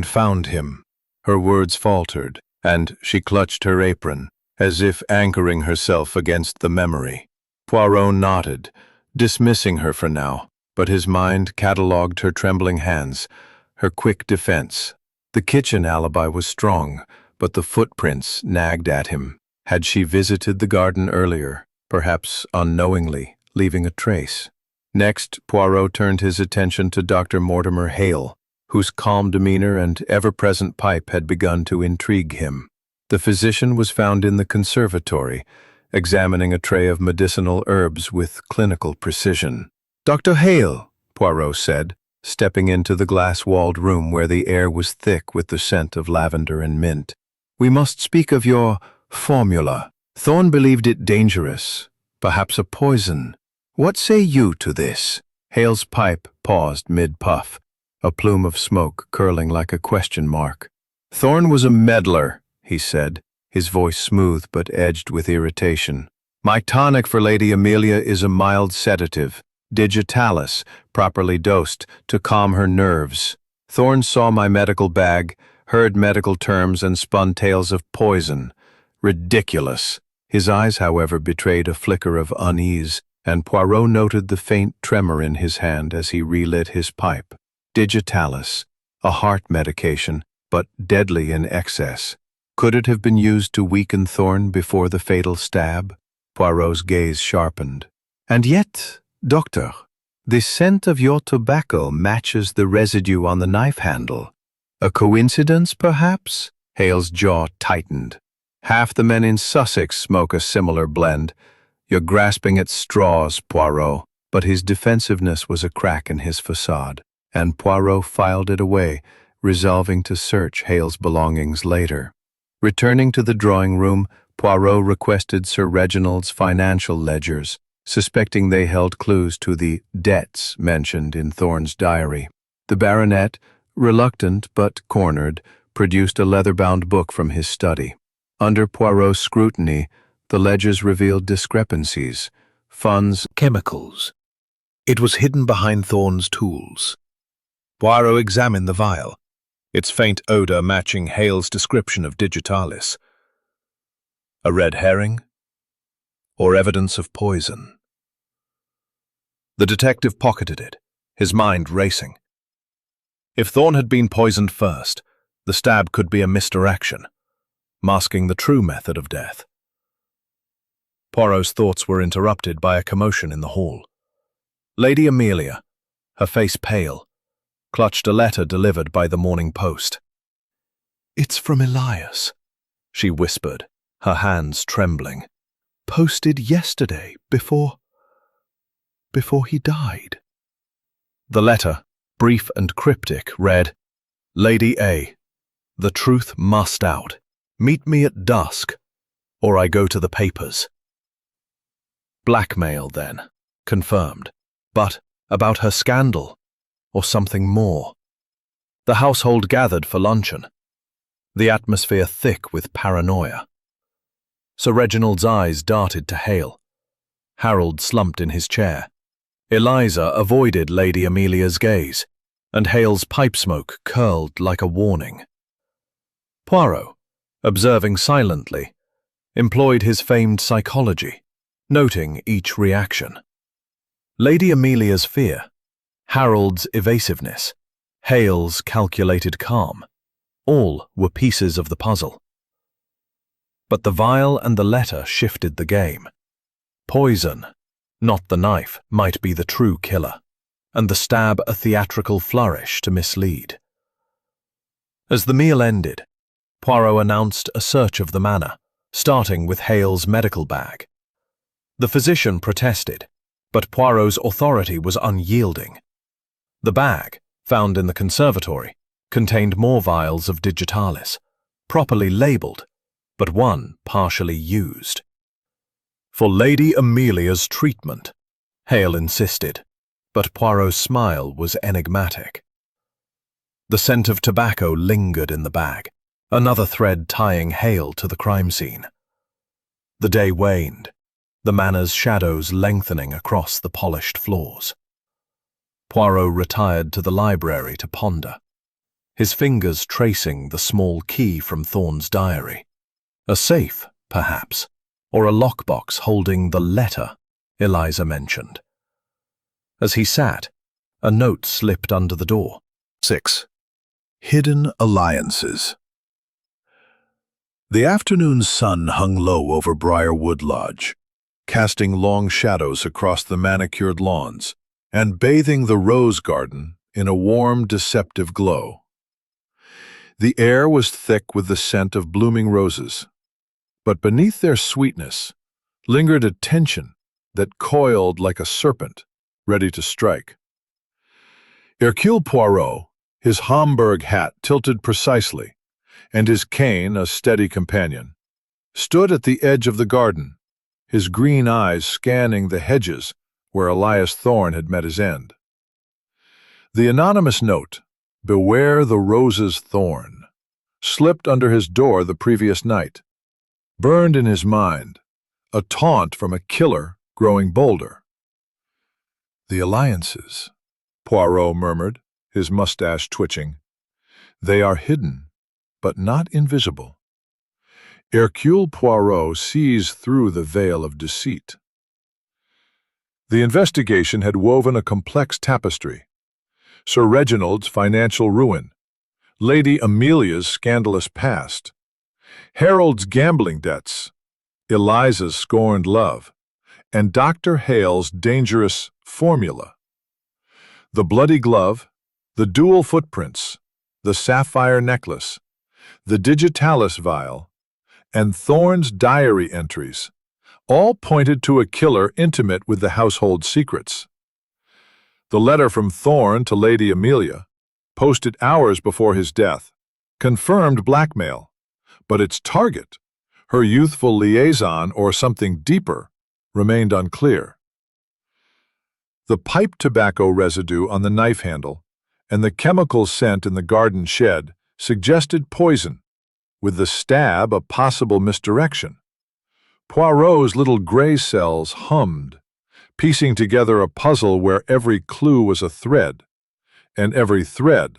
found him." Her words faltered, and she clutched her apron, as if anchoring herself against the memory. Poirot nodded, dismissing her for now, but his mind catalogued her trembling hands, her quick defense. The kitchen alibi was strong, but the footprints nagged at him. Had she visited the garden earlier, perhaps unknowingly, leaving a trace? Next, Poirot turned his attention to Dr. Mortimer Hale, whose calm demeanor and ever-present pipe had begun to intrigue him. The physician was found in the conservatory, examining a tray of medicinal herbs with clinical precision. "Dr. Hale," Poirot said, stepping into the glass-walled room where the air was thick with the scent of lavender and mint. "We must speak of your formula. Thorne believed it dangerous, perhaps a poison. What say you to this?" Hale's pipe paused mid-puff, a plume of smoke curling like a question mark. "Thorne was a meddler," he said, his voice smooth but edged with irritation. "My tonic for Lady Amelia is a mild sedative, digitalis, properly dosed, to calm her nerves. Thorne saw my medical bag, heard medical terms, and spun tales of poison. Ridiculous." His eyes, however, betrayed a flicker of unease, and Poirot noted the faint tremor in his hand as he relit his pipe. Digitalis, a heart medication, but deadly in excess. Could it have been used to weaken Thorne before the fatal stab? Poirot's gaze sharpened. "And yet, Doctor, the scent of your tobacco matches the residue on the knife handle. A coincidence, perhaps?" Hale's jaw tightened. "Half the men in Sussex smoke a similar blend. You're grasping at straws, Poirot." But his defensiveness was a crack in his facade, and Poirot filed it away, resolving to search Hale's belongings later. Returning to the drawing room, Poirot requested Sir Reginald's financial ledgers, suspecting they held clues to the debts mentioned in Thorne's diary. The baronet, reluctant but cornered, produced a leather-bound book from his study. Under Poirot's scrutiny, the ledgers revealed discrepancies, funds, Chemicals. It was hidden behind Thorne's tools. Poirot examined the vial, its faint odor matching Hale's description of digitalis. A red herring? Or evidence of poison? The detective pocketed it, his mind racing. If Thorne had been poisoned first, the stab could be a misdirection, masking the true method of death. Poirot's thoughts were interrupted by a commotion in the hall. Lady Amelia, her face pale, clutched a letter delivered by the morning post. "It's from Elias," she whispered, her hands trembling. "Posted yesterday, before he died." The letter, brief and cryptic, read, "Lady A, the truth must out. Meet me at dusk, or I go to the papers." Blackmail, then, confirmed. But about her scandal, or something more. The household gathered for luncheon, the atmosphere thick with paranoia. Sir Reginald's eyes darted to Hale. Harold slumped in his chair. Eliza avoided Lady Amelia's gaze, and Hale's pipe smoke curled like a warning. Poirot, observing silently, employed his famed psychology, noting each reaction. Lady Amelia's fear, Harold's evasiveness, Hale's calculated calm, all were pieces of the puzzle. But the vial and the letter shifted the game. Poison, not the knife, might be the true killer, and the stab a theatrical flourish to mislead. As the meal ended, Poirot announced a search of the manor, starting with Hale's medical bag. The physician protested, but Poirot's authority was unyielding. The bag, found in the conservatory, contained more vials of digitalis, properly labelled, but one partially used. "For Lady Amelia's treatment," Hale insisted, but Poirot's smile was enigmatic. The scent of tobacco lingered in the bag, another thread tying Hale to the crime scene. The day waned, the manor's shadows lengthening across the polished floors. Poirot retired to the library to ponder, his fingers tracing the small key from Thorne's diary. A safe, perhaps, or a lockbox holding the letter Eliza mentioned. As he sat, a note slipped under the door. 6. Hidden Alliances. The afternoon sun hung low over Briarwood Lodge, casting long shadows across the manicured lawns and bathing the rose garden in a warm, deceptive glow. The air was thick with the scent of blooming roses, but beneath their sweetness lingered a tension that coiled like a serpent, ready to strike. Hercule Poirot, his Homburg hat tilted precisely, and his cane a steady companion, stood at the edge of the garden, his green eyes scanning the hedges where Elias Thorne had met his end. The anonymous note, "Beware the rose's thorn," slipped under his door the previous night, burned in his mind, a taunt from a killer growing bolder. "The alliances," Poirot murmured, his mustache twitching. "They are hidden, but not invisible." Hercule Poirot sees through the veil of deceit. The investigation had woven a complex tapestry. Sir Reginald's financial ruin, Lady Amelia's scandalous past, Harold's gambling debts, Eliza's scorned love, and Dr. Hale's dangerous formula. The bloody glove, the dual footprints, the sapphire necklace, the digitalis vial, and Thorne's diary entries all pointed to a killer intimate with the household secrets. The letter from Thorne to Lady Amelia, posted hours before his death, confirmed blackmail, but its target, her youthful liaison or something deeper, remained unclear. The pipe tobacco residue on the knife handle and the chemical scent in the garden shed suggested poison, with the stab a possible misdirection. Poirot's little gray cells hummed, piecing together a puzzle where every clue was a thread, and every thread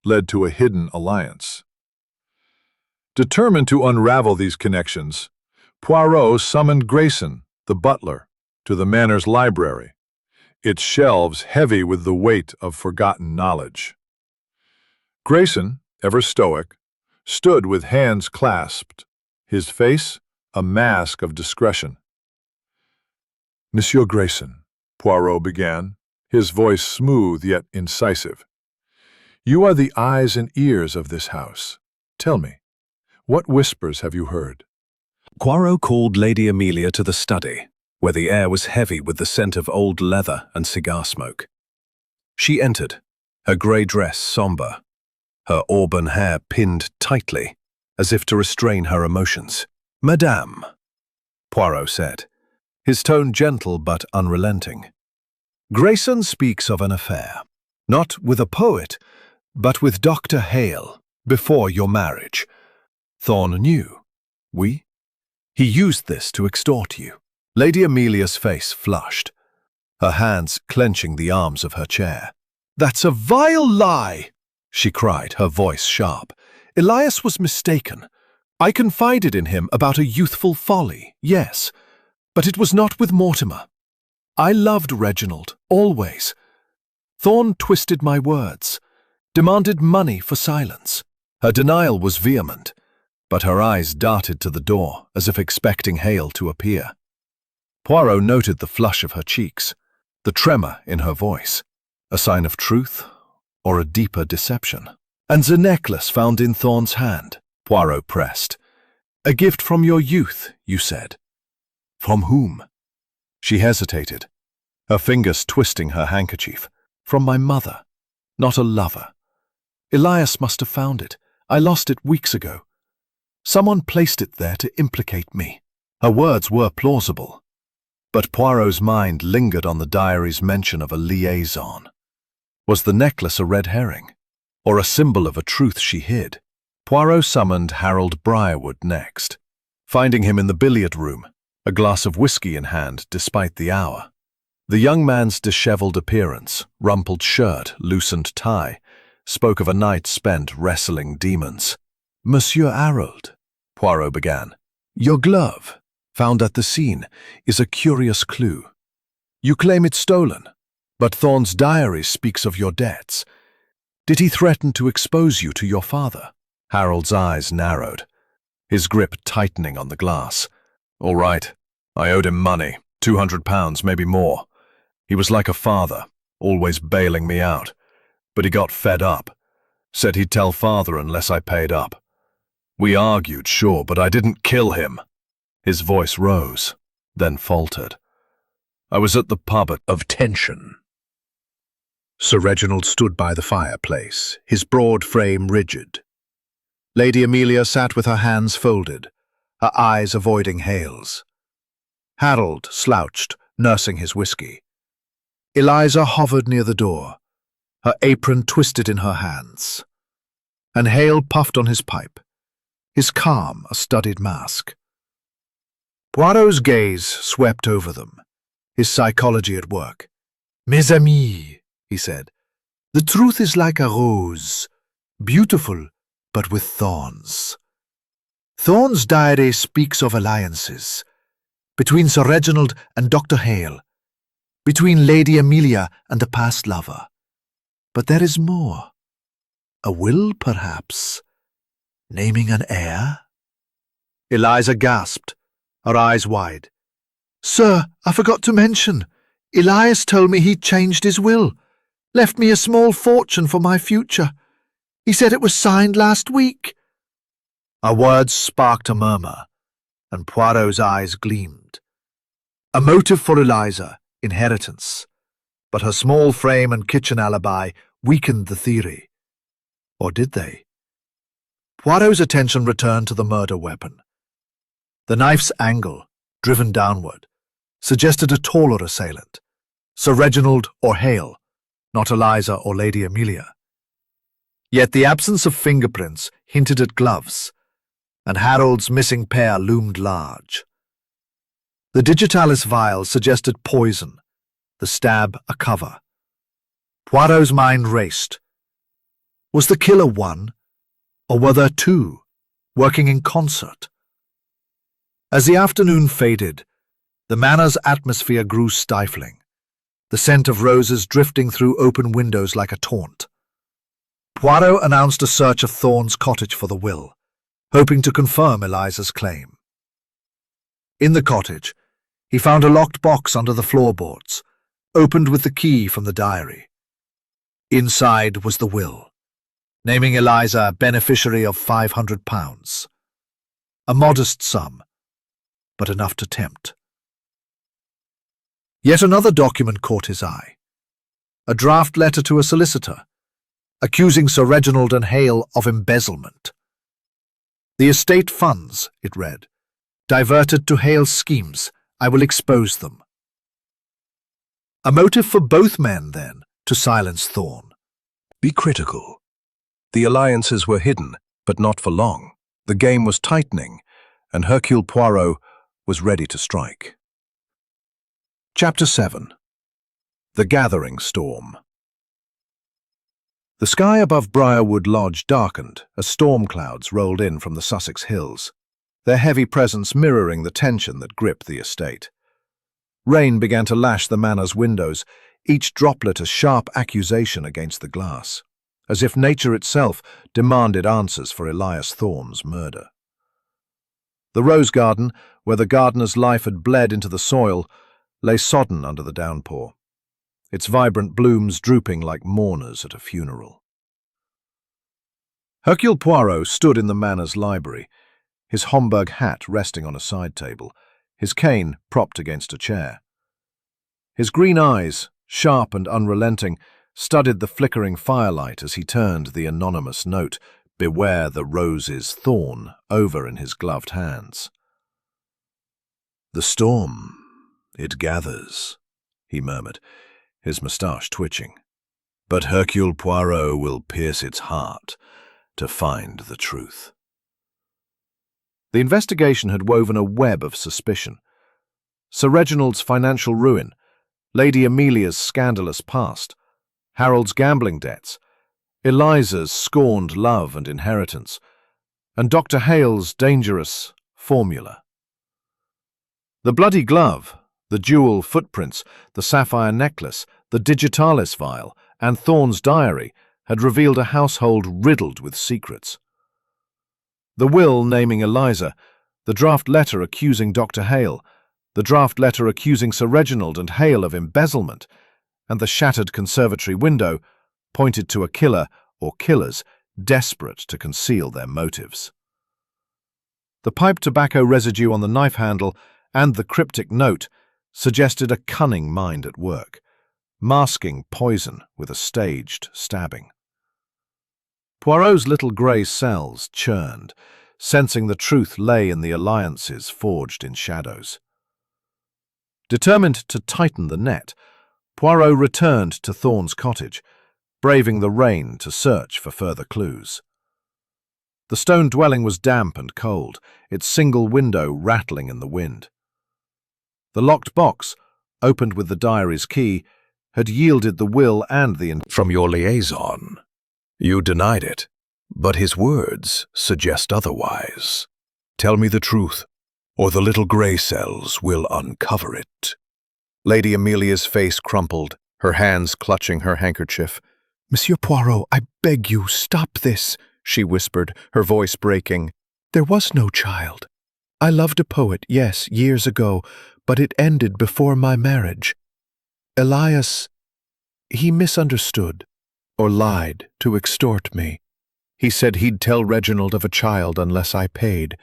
led to a hidden alliance. Determined to unravel these connections, Poirot summoned Grayson, the butler, to the manor's library, its shelves heavy with the weight of forgotten knowledge. Grayson, ever stoic, stood with hands clasped, his face a mask of discretion. "Monsieur Grayson," Poirot began, his voice smooth yet incisive, "you are the eyes and ears of this house. Tell me, what whispers have you heard?" Poirot called Lady Amelia to the study, where the air was heavy with the scent of old leather and cigar smoke. She entered, her grey dress sombre, her auburn hair pinned tightly, as if to restrain her emotions. "Madame," Poirot said, his tone gentle but unrelenting. "Grayson speaks of an affair, not with a poet, but with Dr. Hale, before your marriage. Thorn knew. Oui? He used this to extort you." Lady Amelia's face flushed, her hands clenching the arms of her chair. "That's a vile lie!" she cried, her voice sharp. "Elias was mistaken. I confided in him about a youthful folly, yes, but it was not with Mortimer. I loved Reginald, always. Thorn twisted my words, demanded money for silence." Her denial was vehement, but her eyes darted to the door as if expecting Hale to appear. Poirot noted the flush of her cheeks, the tremor in her voice, a sign of truth or a deeper deception. "And the necklace found in Thorn's hand," Poirot pressed. "A gift from your youth, you said. From whom?" She hesitated, her fingers twisting her handkerchief. "From my mother, not a lover. Elias must have found it. I lost it weeks ago. Someone placed it there to implicate me." Her words were plausible, but Poirot's mind lingered on the diary's mention of a liaison. Was the necklace a red herring, or a symbol of a truth she hid? Poirot summoned Harold Briarwood next, finding him in the billiard room, a glass of whiskey in hand despite the hour. The young man's disheveled appearance, rumpled shirt, loosened tie, spoke of a night spent wrestling demons. "Monsieur Harold," Poirot began, "your glove, found at the scene, is a curious clue. You claim it's stolen, but Thorn's diary speaks of your debts. Did he threaten to expose you to your father?" Harold's eyes narrowed, his grip tightening on the glass. "All right, I owed him money, £200, maybe more. He was like a father, always bailing me out. But he got fed up, said he'd tell father unless I paid up. We argued, sure, but I didn't kill him." His voice rose, then faltered. "I was at the pub of tension." Sir Reginald stood by the fireplace, his broad frame rigid. Lady Amelia sat with her hands folded, her eyes avoiding Hale's. Harold slouched, nursing his whiskey. Eliza hovered near the door, her apron twisted in her hands. And Hale puffed on his pipe, his calm a studied mask. Poirot's gaze swept over them, his psychology at work. "Mes amis," he said, "the truth is like a rose, beautiful but with thorns. Thorn's diary speaks of alliances, between Sir Reginald and Dr. Hale, between Lady Amelia and a past lover. But there is more. A will, perhaps, naming an heir?" Eliza gasped, her eyes wide. "Sir, I forgot to mention. Elias told me he'd changed his will, left me a small fortune for my future. He said it was signed last week." Her words sparked a murmur, and Poirot's eyes gleamed. A motive for Eliza, inheritance, but her small frame and kitchen alibi weakened the theory. Or did they? Poirot's attention returned to the murder weapon. The knife's angle, driven downward, suggested a taller assailant, Sir Reginald or Hale, not Eliza or Lady Amelia. Yet the absence of fingerprints hinted at gloves, and Harold's missing pair loomed large. The digitalis vial suggested poison, the stab a cover. Poirot's mind raced. Was the killer one, or were there two, working in concert? As the afternoon faded, the manor's atmosphere grew stifling, the scent of roses drifting through open windows like a taunt. Poirot announced a search of Thorne's cottage for the will, hoping to confirm Eliza's claim. In the cottage, he found a locked box under the floorboards, opened with the key from the diary. Inside was the will, naming Eliza beneficiary of £500. A modest sum, but enough to tempt. Yet another document caught his eye. A draft letter to a solicitor, accusing Sir Reginald and Hale of embezzlement. The estate funds, it read, diverted to Hale's schemes. I will expose them. A motive for both men, then, to silence Thorne. Be critical. The alliances were hidden, but not for long. The game was tightening, and Hercule Poirot was ready to strike. Chapter 7. The Gathering Storm. The sky above Briarwood Lodge darkened as storm clouds rolled in from the Sussex hills, their heavy presence mirroring the tension that gripped the estate. Rain began to lash the manor's windows, each droplet a sharp accusation against the glass, as if nature itself demanded answers for Elias Thorne's murder. The rose garden, where the gardener's life had bled into the soil, lay sodden under the downpour, its vibrant blooms drooping like mourners at a funeral. Hercule Poirot stood in the manor's library, his Homburg hat resting on a side table, his cane propped against a chair. His green eyes, sharp and unrelenting, studied the flickering firelight as he turned the anonymous note, "Beware the roses thorn," over in his gloved hands. "The storm, it gathers," he murmured, his moustache twitching. "But Hercule Poirot will pierce its heart to find the truth." The investigation had woven a web of suspicion. Sir Reginald's financial ruin, Lady Amelia's scandalous past, Harold's gambling debts, Eliza's scorned love and inheritance, and Dr. Hale's dangerous formula. The bloody glove, the jewel footprints, the sapphire necklace, the digitalis vial, and Thorne's diary had revealed a household riddled with secrets. The will naming Eliza, the draft letter accusing Dr. Hale, the draft letter accusing Sir Reginald and Hale of embezzlement, and the shattered conservatory window pointed to a killer or killers desperate to conceal their motives. The pipe tobacco residue on the knife handle and the cryptic note suggested a cunning mind at work, masking poison with a staged stabbing. Poirot's little grey cells churned, sensing the truth lay in the alliances forged in shadows. Determined to tighten the net, Poirot returned to Thorne's cottage, braving the rain to search for further clues. The stone dwelling was damp and cold, its single window rattling in the wind. The locked box, opened with the diary's key, had yielded the will and the... From your liaison, you denied it, but his words suggest otherwise. Tell me the truth, or the little grey cells will uncover it. Lady Amelia's face crumpled, her hands clutching her handkerchief. "Monsieur Poirot, I beg you, stop this," she whispered, her voice breaking. "There was no child. I loved a poet, yes, years ago, but it ended before my marriage. Elias, he misunderstood, or lied to extort me. He said he'd tell Reginald of a child unless I paid.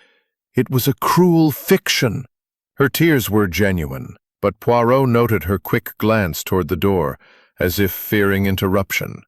It was a cruel fiction." Her tears were genuine, but Poirot noted her quick glance toward the door, as if fearing interruption.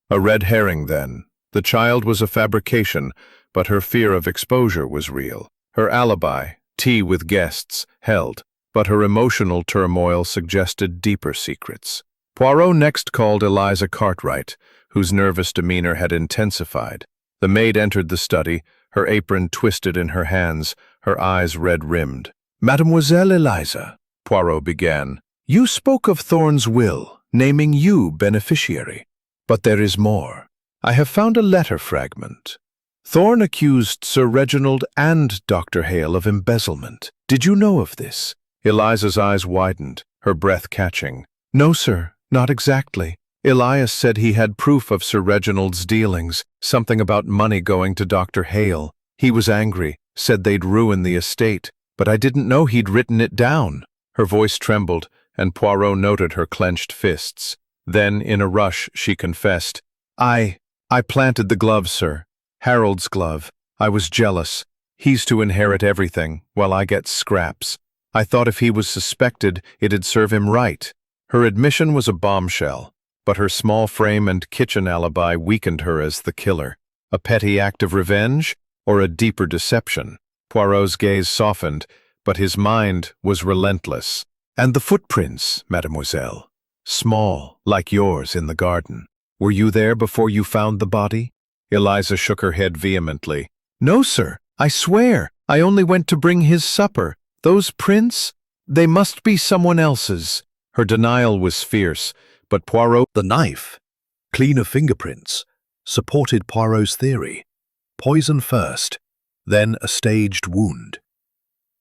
A red herring, then, The child was a fabrication, but her fear of exposure was real. Her alibi, tea with guests, held, but her emotional turmoil suggested deeper secrets. Poirot next called Eliza Cartwright, whose nervous demeanor had intensified. The maid entered the study, her apron twisted in her hands, her eyes red-rimmed. "Mademoiselle Eliza," Poirot began, "you spoke of Thorne's will, naming you beneficiary. But there is more. I have found a letter fragment. Thorne accused Sir Reginald and Dr. Hale of embezzlement. Did you know of this?" Eliza's eyes widened, her breath catching. "No, sir, not exactly. Elias said he had proof of Sir Reginald's dealings, something about money going to Dr. Hale. He was angry, said they'd ruin the estate, but I didn't know he'd written it down." Her voice trembled, and Poirot noted her clenched fists. Then, in a rush, she confessed, I planted the glove, sir. Harold's glove. I was jealous. He's to inherit everything, while I get scraps. I thought if he was suspected, it'd serve him right." Her admission was a bombshell, but her small frame and kitchen alibi weakened her as the killer. A petty act of revenge, or a deeper deception? Poirot's gaze softened, but his mind was relentless. "And the footprints, mademoiselle? Small, like yours in the garden. Were you there before you found the body?" Eliza shook her head vehemently. "No, sir, I swear. I only went to bring his supper. Those prints? They must be someone else's." Her denial was fierce, but Poirot— The knife, clean of fingerprints, supported Poirot's theory. Poison first, then a staged wound.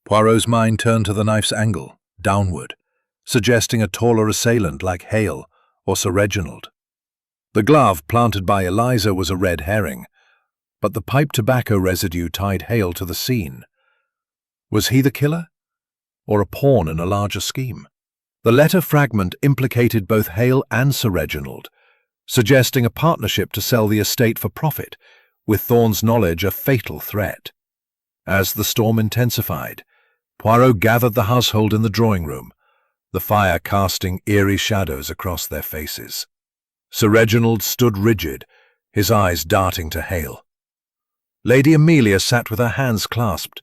Poirot's mind turned to the knife's angle, downward, suggesting a taller assailant like Hale or Sir Reginald. The glove planted by Eliza was a red herring, but the pipe tobacco residue tied Hale to the scene. Was he the killer, or a pawn in a larger scheme? The letter fragment implicated both Hale and Sir Reginald, suggesting a partnership to sell the estate for profit, with Thorne's knowledge a fatal threat. As the storm intensified, Poirot gathered the household in the drawing room, the fire casting eerie shadows across their faces. Sir Reginald stood rigid, his eyes darting to Hale. Lady Amelia sat with her hands clasped,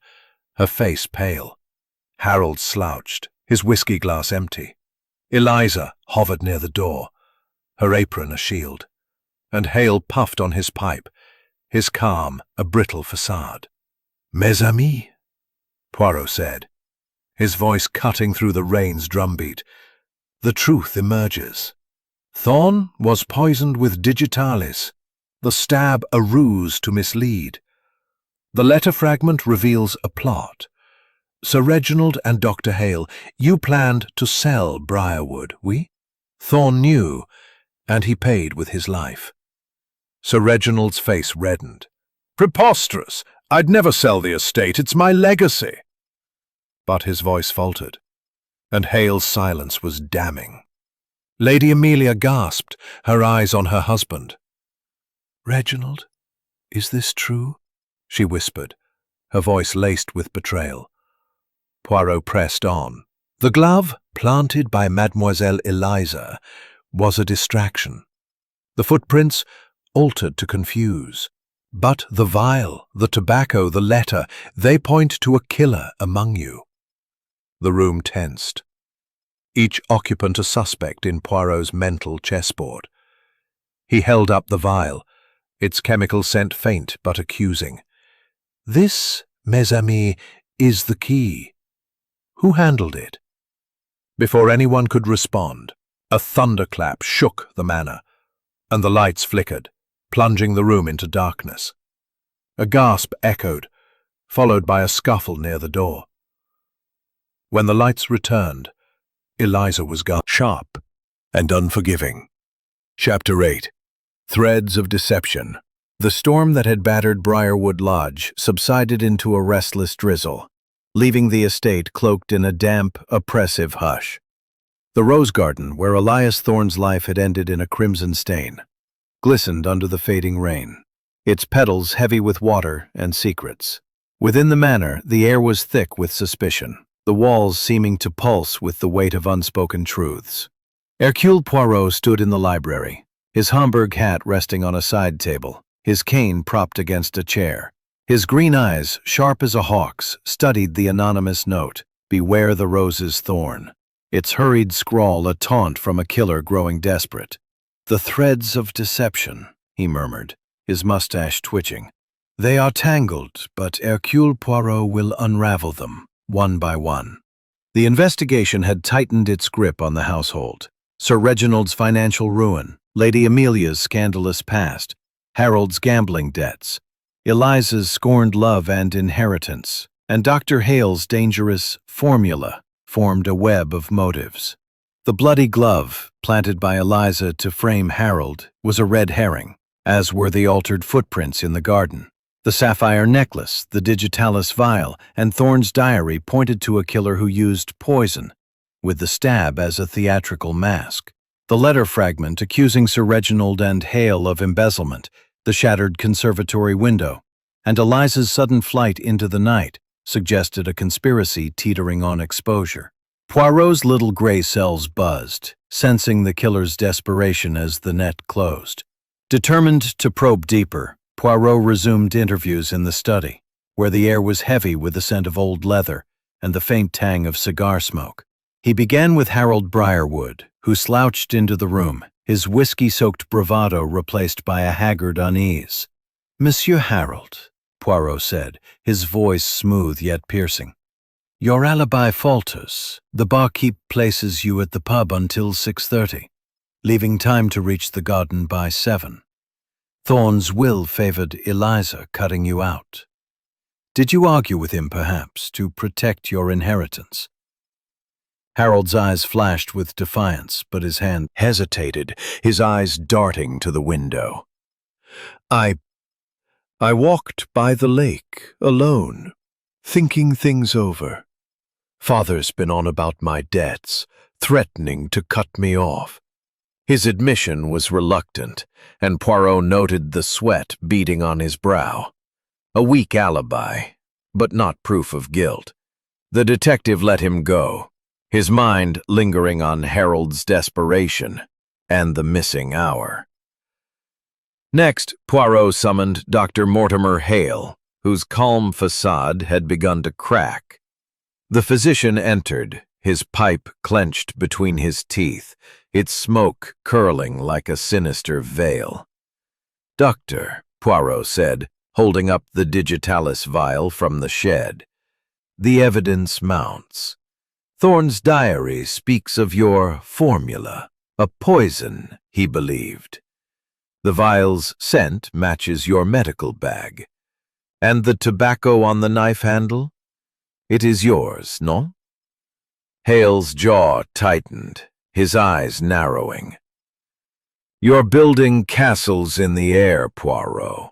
her face pale. Harold slouched, his whiskey glass empty. Eliza hovered near the door, her apron a shield, and Hale puffed on his pipe, his calm a brittle facade. "Mes amis," Poirot said, his voice cutting through the rain's drumbeat. "The truth emerges. Thorne was poisoned with digitalis, the stab a ruse to mislead. The letter fragment reveals a plot. Sir Reginald and Dr. Hale, you planned to sell Briarwood, oui? Thorne knew, and he paid with his life." Sir Reginald's face reddened. "Preposterous! I'd never sell the estate. It's my legacy." But his voice faltered, and Hale's silence was damning. Lady Amelia gasped, her eyes on her husband. "Reginald, is this true?" she whispered, her voice laced with betrayal. Poirot pressed on. The glove, planted by Mademoiselle Eliza, was a distraction. The footprints, altered to confuse. But the vial, the tobacco, the letter, they point to a killer among you. The room tensed. Each occupant a suspect in Poirot's mental chessboard. He held up the vial, its chemical scent faint but accusing. "This, mes amis, is the key. Who handled it?" Before anyone could respond, a thunderclap shook the manor, and the lights flickered, plunging the room into darkness. A gasp echoed, followed by a scuffle near the door. When the lights returned, Eliza was gone, sharp and unforgiving. Chapter 8. Threads of Deception. The storm that had battered Briarwood Lodge subsided into a restless drizzle, leaving the estate cloaked in a damp, oppressive hush. The rose garden, where Elias Thorne's life had ended in a crimson stain, glistened under the fading rain, its petals heavy with water and secrets. Within the manor, the air was thick with suspicion, the walls seeming to pulse with the weight of unspoken truths. Hercule Poirot stood in the library, his Homburg hat resting on a side table, his cane propped against a chair. His green eyes, sharp as a hawk's, studied the anonymous note, "Beware the rose's thorn." Its hurried scrawl a taunt from a killer growing desperate. "The threads of deception," he murmured, his mustache twitching. "They are tangled, but Hercule Poirot will unravel them, one by one." The investigation had tightened its grip on the household. Sir Reginald's financial ruin, Lady Amelia's scandalous past, Harold's gambling debts, Eliza's scorned love and inheritance, and Dr. Hale's dangerous formula formed a web of motives. The bloody glove, planted by Eliza to frame Harold, was a red herring, as were the altered footprints in the garden. The sapphire necklace, the digitalis vial, and Thorne's diary pointed to a killer who used poison, with the stab as a theatrical mask. The letter fragment accusing Sir Reginald and Hale of embezzlement, the shattered conservatory window, and Eliza's sudden flight into the night suggested a conspiracy teetering on exposure. Poirot's little gray cells buzzed, sensing the killer's desperation as the net closed. Determined to probe deeper, Poirot resumed interviews in the study, where the air was heavy with the scent of old leather and the faint tang of cigar smoke. He began with Harold Briarwood, who slouched into the room, his whiskey-soaked bravado replaced by a haggard unease. "Monsieur Harold," Poirot said, his voice smooth yet piercing, "your alibi falters. The barkeep places you at the pub until 6:30, leaving time to reach the garden by 7. Thorne's will favored Eliza cutting you out. Did you argue with him, perhaps, to protect your inheritance?" Harold's eyes flashed with defiance, but his hand hesitated, his eyes darting to the window. I walked by the lake, alone, thinking things over. Father's been on about my debts, threatening to cut me off." His admission was reluctant, and Poirot noted the sweat beading on his brow. A weak alibi, but not proof of guilt. The detective let him go, his mind lingering on Harold's desperation and the missing hour. Next, Poirot summoned Dr. Mortimer Hale, whose calm facade had begun to crack. The physician entered, his pipe clenched between his teeth, its smoke curling like a sinister veil. "Doctor," Poirot said, holding up the digitalis vial from the shed, "the evidence mounts. Thorne's diary speaks of your formula, a poison, he believed. The vial's scent matches your medical bag. And the tobacco on the knife handle? It is yours, no?" Hale's jaw tightened, his eyes narrowing. "You're building castles in the air, Poirot.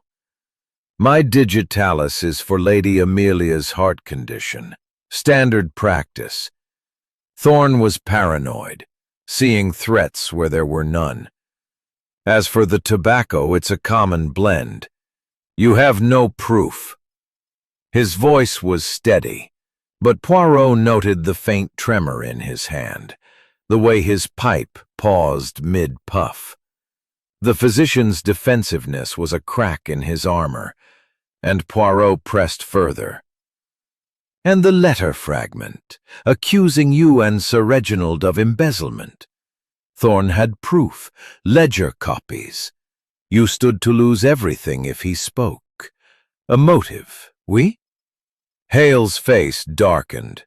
My digitalis is for Lady Amelia's heart condition, standard practice. Thorne was paranoid, seeing threats where there were none. As for the tobacco, it's a common blend. You have no proof." His voice was steady, but Poirot noted the faint tremor in his hand, the way his pipe paused mid-puff. The physician's defensiveness was a crack in his armor, and Poirot pressed further. "And the letter fragment, accusing you and Sir Reginald of embezzlement. Thorne had proof, ledger copies. You stood to lose everything if he spoke. A motive, oui?" Hale's face darkened.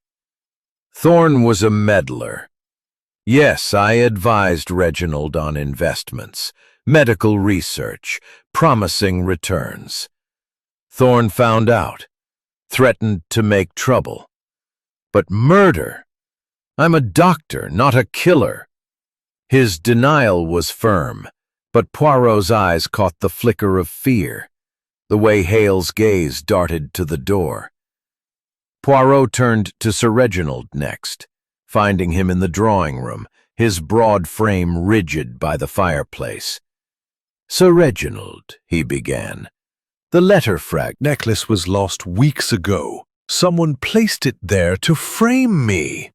"Thorne was a meddler. Yes, I advised Reginald on investments, medical research, promising returns. Thorne found out, threatened to make trouble. But murder? I'm a doctor, not a killer." His denial was firm, but Poirot's eyes caught the flicker of fear, the way Hale's gaze darted to the door. Poirot turned to Sir Reginald next, finding him in the drawing room, his broad frame rigid by the fireplace. "Sir Reginald," he began, "the letter necklace was lost weeks ago. Someone placed it there to frame me."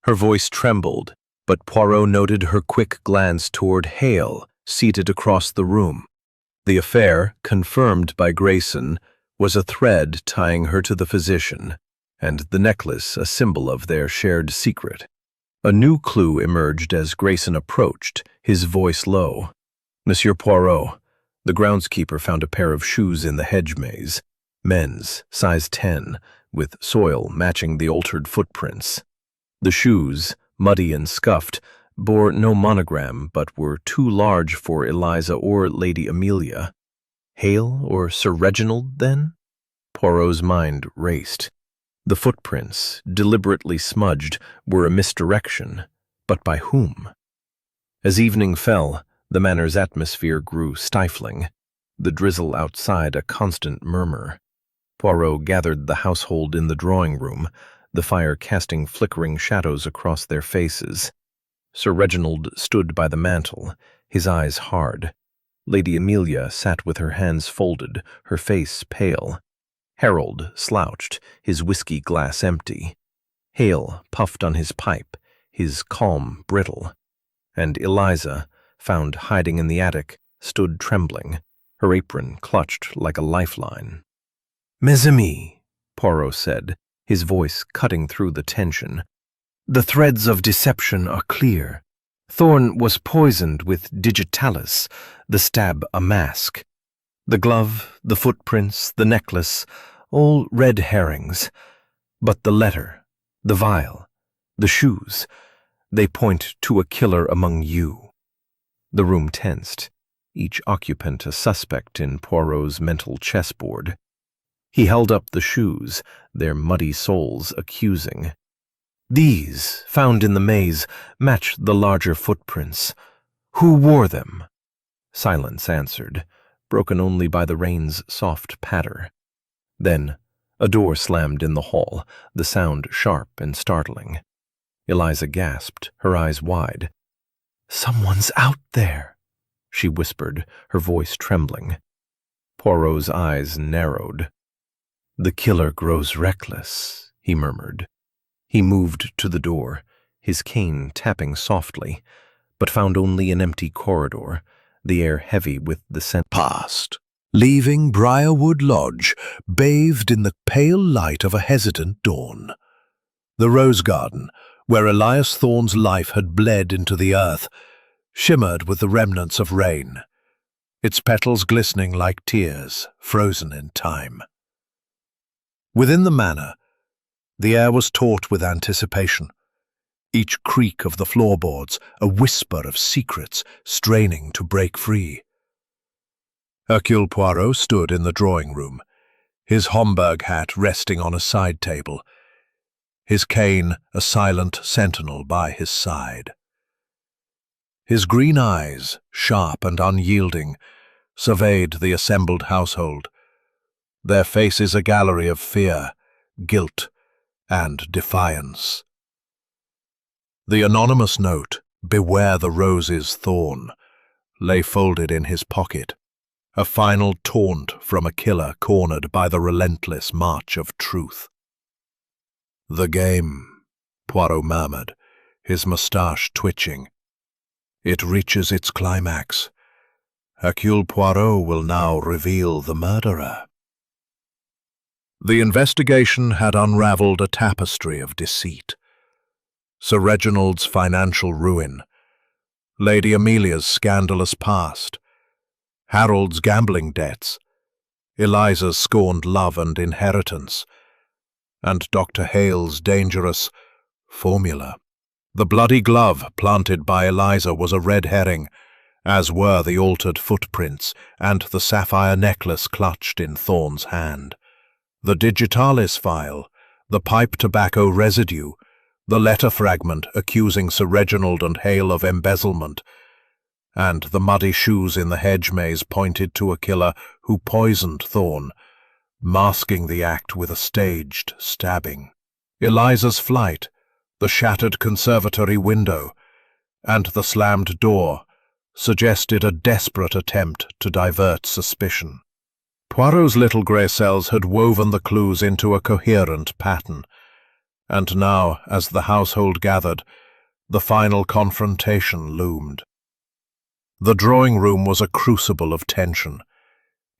Her voice trembled, but Poirot noted her quick glance toward Hale, seated across the room. The affair, confirmed by Grayson, was a thread tying her to the physician, and the necklace a symbol of their shared secret. A new clue emerged as Grayson approached, his voice low. "Monsieur Poirot." The groundskeeper found a pair of shoes in the hedge maze, men's, size 10, with soil matching the altered footprints. The shoes, muddy and scuffed, bore no monogram but were too large for Eliza or Lady Amelia. Hale or Sir Reginald, then? Poirot's mind raced. The footprints, deliberately smudged, were a misdirection, but by whom? As evening fell, the manor's atmosphere grew stifling, the drizzle outside a constant murmur. Poirot gathered the household in the drawing-room, the fire casting flickering shadows across their faces. Sir Reginald stood by the mantel, his eyes hard. Lady Amelia sat with her hands folded, her face pale. Harold slouched, his whiskey glass empty. Hale puffed on his pipe, his calm brittle. And Eliza, found hiding in the attic, stood trembling, her apron clutched like a lifeline. "Mes amis," Poirot said, his voice cutting through the tension. "The threads of deception are clear. Thorne was poisoned with digitalis, the stab a mask. The glove, the footprints, the necklace, all red herrings. But the letter, the vial, the shoes, they point to a killer among you." The room tensed, each occupant a suspect in Poirot's mental chessboard. He held up the shoes, their muddy soles accusing. "These, found in the maze, match the larger footprints. Who wore them?" Silence answered, broken only by the rain's soft patter. Then, a door slammed in the hall, the sound sharp and startling. Eliza gasped, her eyes wide. "Someone's out there," she whispered, her voice trembling. Poirot's eyes narrowed. "The killer grows reckless," he murmured. He moved to the door, his cane tapping softly, but found only an empty corridor, the air heavy with the scent. Past, leaving Briarwood Lodge, bathed in the pale light of a hesitant dawn. The rose garden, where Elias Thorne's life had bled into the earth, shimmered with the remnants of rain, its petals glistening like tears, frozen in time. Within the manor, the air was taut with anticipation, each creak of the floorboards a whisper of secrets straining to break free. Hercule Poirot stood in the drawing-room, his Homburg hat resting on a side table, his cane a silent sentinel by his side. His green eyes, sharp and unyielding, surveyed the assembled household, their faces a gallery of fear, guilt, and defiance. The anonymous note, "Beware the roses, Thorne," lay folded in his pocket, a final taunt from a killer cornered by the relentless march of truth. "The game," Poirot murmured, his moustache twitching. "It reaches its climax. Hercule Poirot will now reveal the murderer." The investigation had unraveled a tapestry of deceit. Sir Reginald's financial ruin, Lady Amelia's scandalous past, Harold's gambling debts, Eliza's scorned love and inheritance, and Dr. Hale's dangerous formula. The bloody glove planted by Eliza was a red herring, as were the altered footprints and the sapphire necklace clutched in Thorne's hand. The digitalis file, the pipe tobacco residue, the letter fragment accusing Sir Reginald and Hale of embezzlement, and the muddy shoes in the hedge maze pointed to a killer who poisoned Thorne, masking the act with a staged stabbing. Eliza's flight, the shattered conservatory window, and the slammed door suggested a desperate attempt to divert suspicion. Poirot's little grey cells had woven the clues into a coherent pattern, and now, as the household gathered, the final confrontation loomed. The drawing-room was a crucible of tension,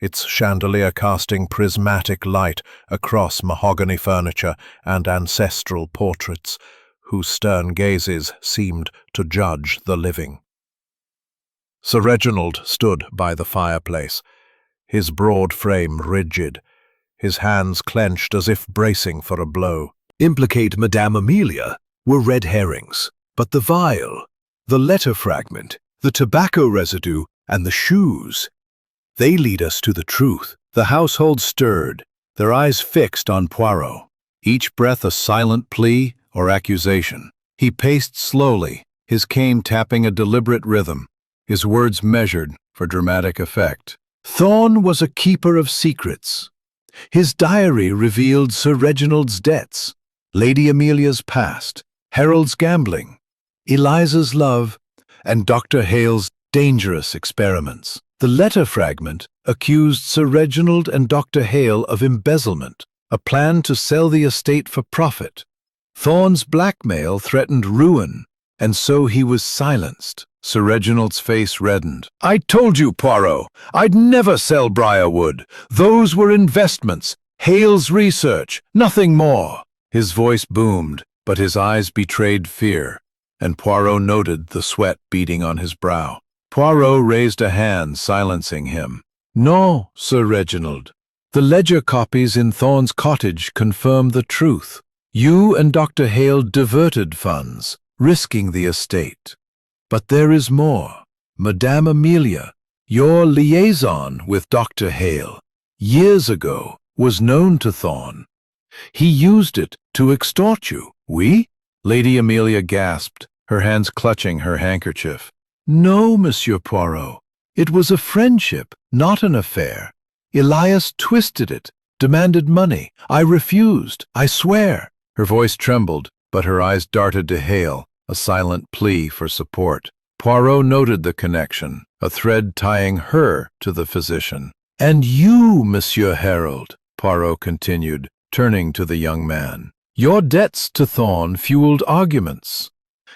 its chandelier casting prismatic light across mahogany furniture and ancestral portraits, whose stern gazes seemed to judge the living. Sir Reginald stood by the fireplace, his broad frame rigid, his hands clenched as if bracing for a blow. Implicate Madame Amelia were red herrings, but the vial, the letter fragment, the tobacco residue, and the shoes, they lead us to the truth. The household stirred, their eyes fixed on Poirot, each breath a silent plea or accusation. He paced slowly, his cane tapping a deliberate rhythm, his words measured for dramatic effect. Thorn was a keeper of secrets. His diary revealed Sir Reginald's debts, Lady Amelia's past, Harold's gambling, Eliza's love, and Dr. Hale's dangerous experiments. The letter fragment accused Sir Reginald and Dr. Hale of embezzlement, a plan to sell the estate for profit. Thorn's blackmail threatened ruin, and so he was silenced. Sir Reginald's face reddened. "I told you, Poirot, I'd never sell Briarwood. Those were investments, Hale's research, nothing more." His voice boomed, but his eyes betrayed fear, and Poirot noted the sweat beading on his brow. Poirot raised a hand, silencing him. "No, Sir Reginald. The ledger copies in Thorn's cottage confirm the truth. You and Dr. Hale diverted funds, risking the estate. But there is more. Madame Amelia, your liaison with Dr. Hale, years ago, was known to Thorn. He used it to extort you." "We?" Lady Amelia gasped, her hands clutching her handkerchief. "No, Monsieur Poirot. It was a friendship, not an affair. Elias twisted it, demanded money. I refused, I swear." Her voice trembled, but her eyes darted to Hale, a silent plea for support. Poirot noted the connection, a thread tying her to the physician. "And you, Monsieur Harold," Poirot continued, turning to the young man. "Your debts to Thorn fueled arguments.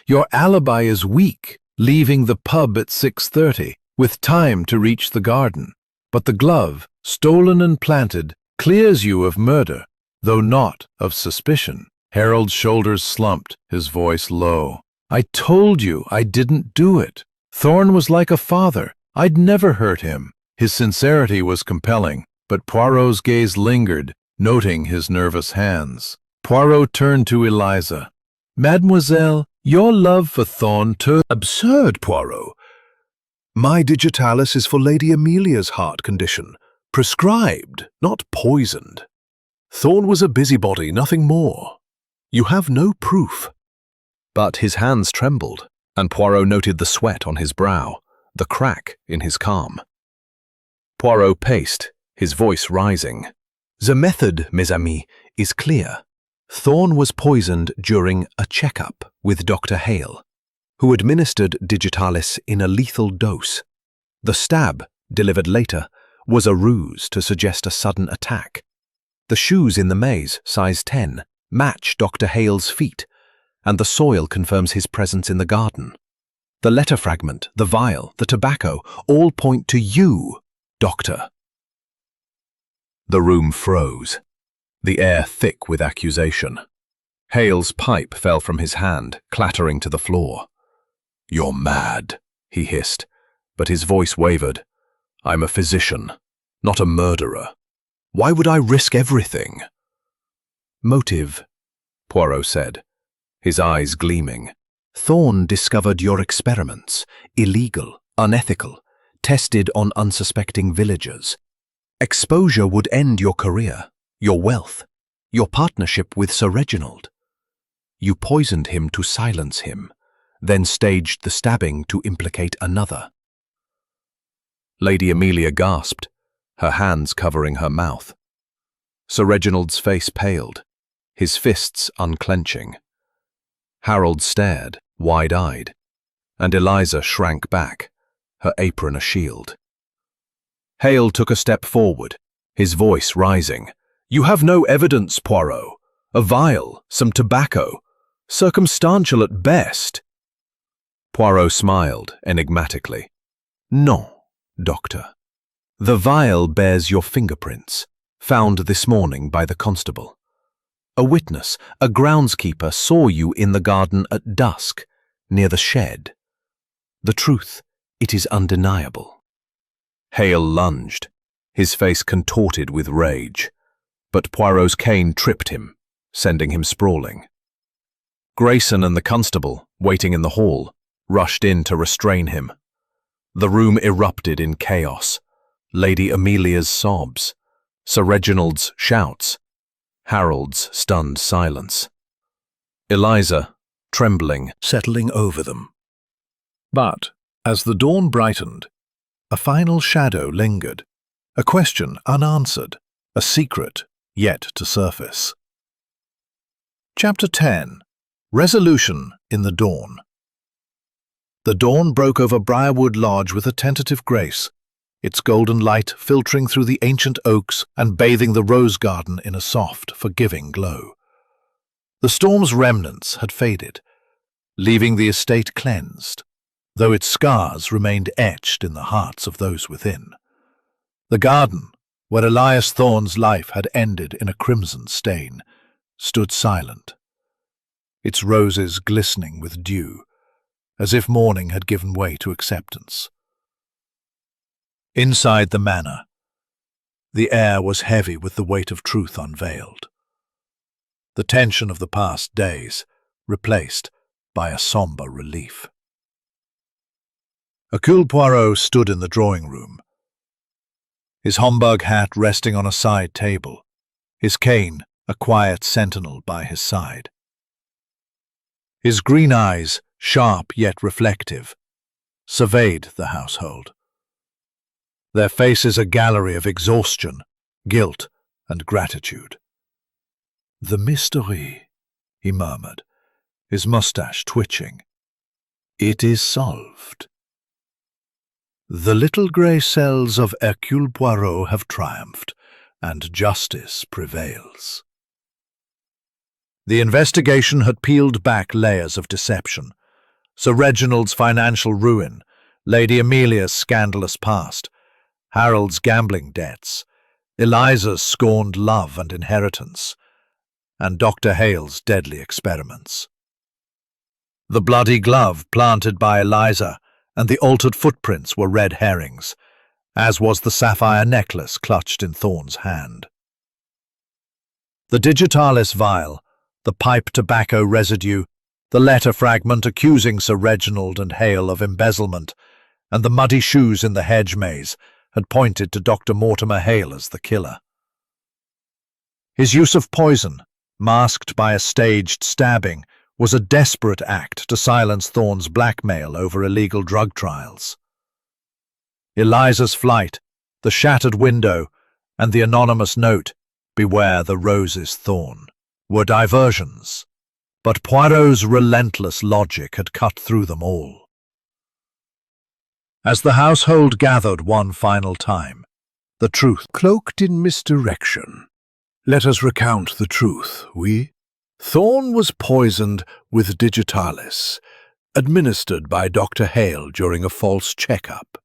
Your alibi is weak, leaving the pub at 6:30, with time to reach the garden. But the glove, stolen and planted, clears you of murder, though not of suspicion." Harold's shoulders slumped, his voice low. "I told you I didn't do it. Thorn was like a father. I'd never hurt him." His sincerity was compelling, but Poirot's gaze lingered, noting his nervous hands. Poirot turned to Eliza. "Mademoiselle, your love for Thorn turned—" "Absurd, Poirot. My digitalis is for Lady Amelia's heart condition, prescribed, not poisoned. Thorn was a busybody, nothing more. You have no proof." But his hands trembled, and Poirot noted the sweat on his brow, the crack in his calm. Poirot paced, his voice rising. "The method, mes amis, is clear. Thorn was poisoned during a checkup with Dr. Hale, who administered digitalis in a lethal dose. The stab, delivered later, was a ruse to suggest a sudden attack. The shoes in the maze, size 10, match Dr. Hale's feet, and the soil confirms his presence in the garden. The letter fragment, the vial, the tobacco, all point to you, Doctor." The room froze, the air thick with accusation. Hale's pipe fell from his hand, clattering to the floor. "You're mad," he hissed, but his voice wavered. "I'm a physician, not a murderer. Why would I risk everything?" "Motive," Poirot said, his eyes gleaming. "Thorn discovered your experiments, illegal, unethical, tested on unsuspecting villagers. Exposure would end your career, your wealth, your partnership with Sir Reginald. You poisoned him to silence him, then staged the stabbing to implicate another." Lady Amelia gasped, her hands covering her mouth. Sir Reginald's face paled, his fists unclenching. Harold stared, wide-eyed, and Eliza shrank back, her apron a shield. Hale took a step forward, his voice rising. "You have no evidence, Poirot. A vial, some tobacco, circumstantial at best." Poirot smiled enigmatically. "Non, Doctor. The vial bears your fingerprints, found this morning by the constable. A witness, a groundskeeper, saw you in the garden at dusk, near the shed. The truth, it is undeniable." Hale lunged, his face contorted with rage, but Poirot's cane tripped him, sending him sprawling. Grayson and the constable, waiting in the hall, rushed in to restrain him. The room erupted in chaos. Lady Amelia's sobs, Sir Reginald's shouts, Harold's stunned silence. Eliza, trembling, settling over them. But, as the dawn brightened, a final shadow lingered, a question unanswered, a secret yet to surface. Chapter 10. Resolution in the Dawn. The dawn broke over Briarwood Lodge with a tentative grace, its golden light filtering through the ancient oaks and bathing the rose garden in a soft, forgiving glow. The storm's remnants had faded, leaving the estate cleansed, though its scars remained etched in the hearts of those within. The garden, where Elias Thorne's life had ended in a crimson stain, stood silent, its roses glistening with dew, as if morning had given way to acceptance. Inside the manor, the air was heavy with the weight of truth unveiled. The tension of the past days replaced by a sombre relief. Hercule Poirot stood in the drawing-room, his Homburg hat resting on a side table, his cane a quiet sentinel by his side. His green eyes, sharp yet reflective, surveyed the household. Their faces a gallery of exhaustion, guilt, and gratitude. "The mystery," he murmured, his mustache twitching. "It is solved. The little grey cells of Hercule Poirot have triumphed, and justice prevails." The investigation had peeled back layers of deception. Sir Reginald's financial ruin, Lady Amelia's scandalous past, Harold's gambling debts, Eliza's scorned love and inheritance, and Dr. Hale's deadly experiments. The bloody glove planted by Eliza and the altered footprints were red herrings, as was the sapphire necklace clutched in Thorne's hand. The digitalis vial, the pipe tobacco residue, the letter fragment accusing Sir Reginald and Hale of embezzlement, and the muddy shoes in the hedge maze had pointed to Dr. Mortimer Hale as the killer. His use of poison, masked by a staged stabbing, was a desperate act to silence Thorne's blackmail over illegal drug trials. Eliza's flight, the shattered window, and the anonymous note, "Beware the roses, Thorne," were diversions, but Poirot's relentless logic had cut through them all. As the household gathered one final time, the truth cloaked in misdirection. Let us recount the truth, oui? Thorne was poisoned with digitalis, administered by Dr. Hale during a false checkup.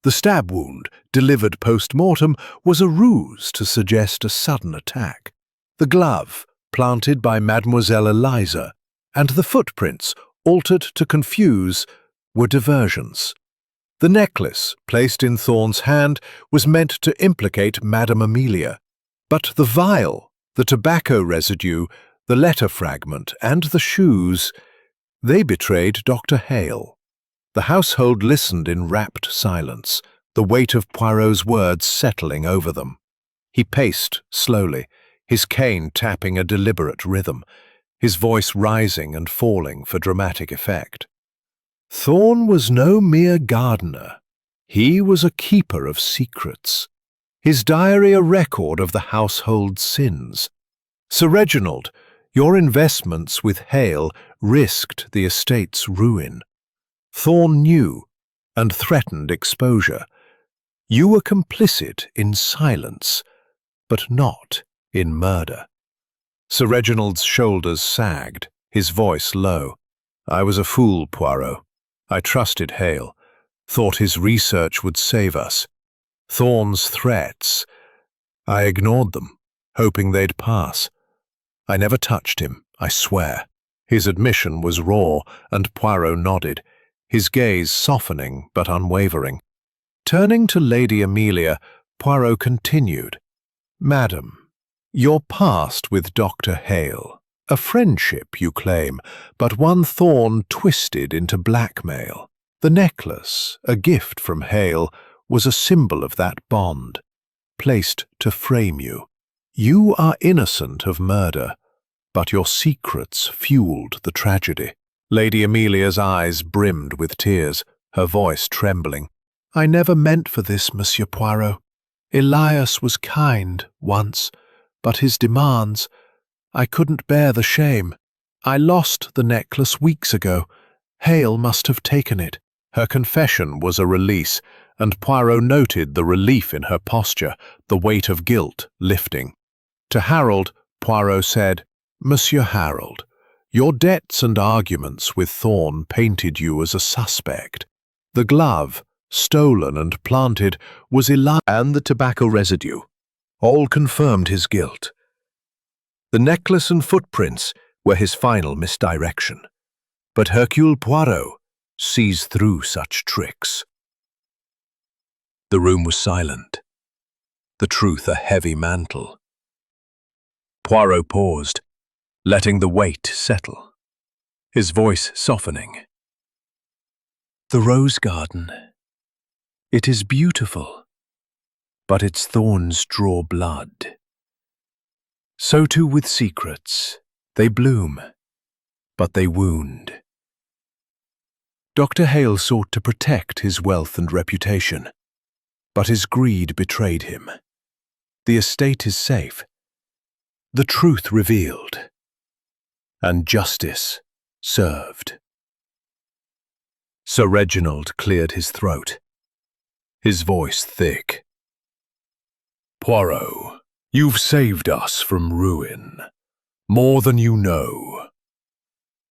The stab wound, delivered post-mortem, was a ruse to suggest a sudden attack. The glove, planted by Mademoiselle Eliza, and the footprints, altered to confuse, were diversions. The necklace, placed in Thorne's hand, was meant to implicate Madame Amelia, but the vial, the tobacco residue, the letter fragment, and the shoes, they betrayed Dr. Hale. The household listened in rapt silence, the weight of Poirot's words settling over them. He paced slowly, his cane tapping a deliberate rhythm, his voice rising and falling for dramatic effect. Thorne was no mere gardener. He was a keeper of secrets. His diary a record of the household's sins. Sir Reginald, your investments with Hale risked the estate's ruin. Thorne knew and threatened exposure. You were complicit in silence, but not in murder. Sir Reginald's shoulders sagged, his voice low. I was a fool, Poirot. I trusted Hale, thought his research would save us. Thorn's threats. I ignored them, hoping they'd pass. I never touched him, I swear. His admission was raw, and Poirot nodded, his gaze softening but unwavering. Turning to Lady Amelia, Poirot continued, "Madam, your past with Dr. Hale, a friendship you claim, but one Thorn twisted into blackmail. The necklace, a gift from Hale, was a symbol of that bond, placed to frame you. You are innocent of murder, but your secrets fueled the tragedy." Lady Amelia's eyes brimmed with tears, her voice trembling. "I never meant for this, Monsieur Poirot. Elias was kind once, but his demands, I couldn't bear the shame. I lost the necklace weeks ago. Hale must have taken it." Her confession was a release, and Poirot noted the relief in her posture, the weight of guilt lifting. To Harold, Poirot said, "Monsieur Harold, your debts and arguments with Thorn painted you as a suspect. The glove, stolen and planted, was Elias, and the tobacco residue all confirmed his guilt. The necklace and footprints were his final misdirection. But Hercule Poirot sees through such tricks." The room was silent, the truth a heavy mantle. Poirot paused, letting the weight settle, his voice softening. "The rose garden. It is beautiful, but its thorns draw blood. So too with secrets. They bloom, but they wound. Dr. Hale sought to protect his wealth and reputation, but his greed betrayed him. The estate is safe, the truth revealed, and justice served." Sir Reginald cleared his throat, his voice thick. "Poirot, you've saved us from ruin, more than you know.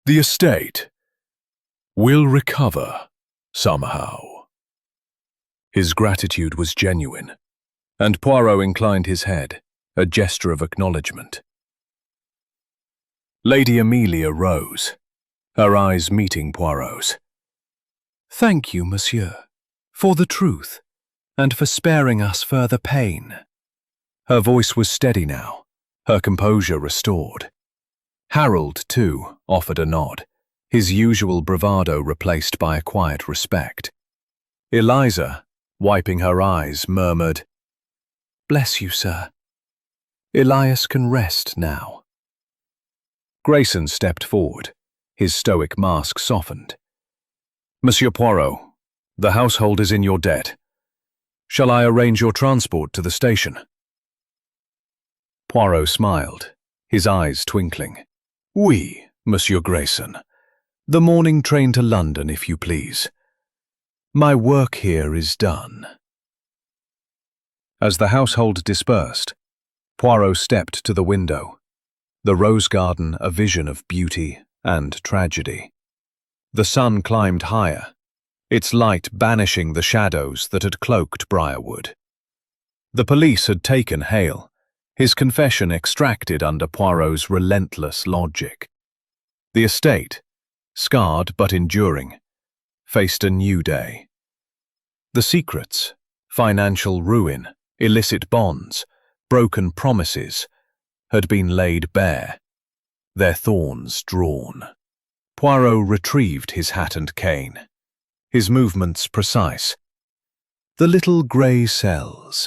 The estate will recover somehow." His gratitude was genuine, and Poirot inclined his head, a gesture of acknowledgement. Lady Amelia rose, her eyes meeting Poirot's. "Thank you, monsieur, for the truth, and for sparing us further pain." Her voice was steady now, her composure restored. Harold, too, offered a nod, his usual bravado replaced by a quiet respect. Eliza, wiping her eyes, murmured, "Bless you, sir. Elias can rest now." Grayson stepped forward, his stoic mask softened. "Monsieur Poirot, the household is in your debt. Shall I arrange your transport to the station?" Poirot smiled, his eyes twinkling. "Oui, Monsieur Grayson. The morning train to London, if you please. My work here is done." As the household dispersed, Poirot stepped to the window, the rose garden a vision of beauty and tragedy. The sun climbed higher, its light banishing the shadows that had cloaked Briarwood. The police had taken Hale, his confession extracted under Poirot's relentless logic. The estate, scarred but enduring, faced a new day. The secrets, financial ruin, illicit bonds, broken promises, had been laid bare, their thorns drawn. Poirot retrieved his hat and cane, his movements precise. The little grey cells,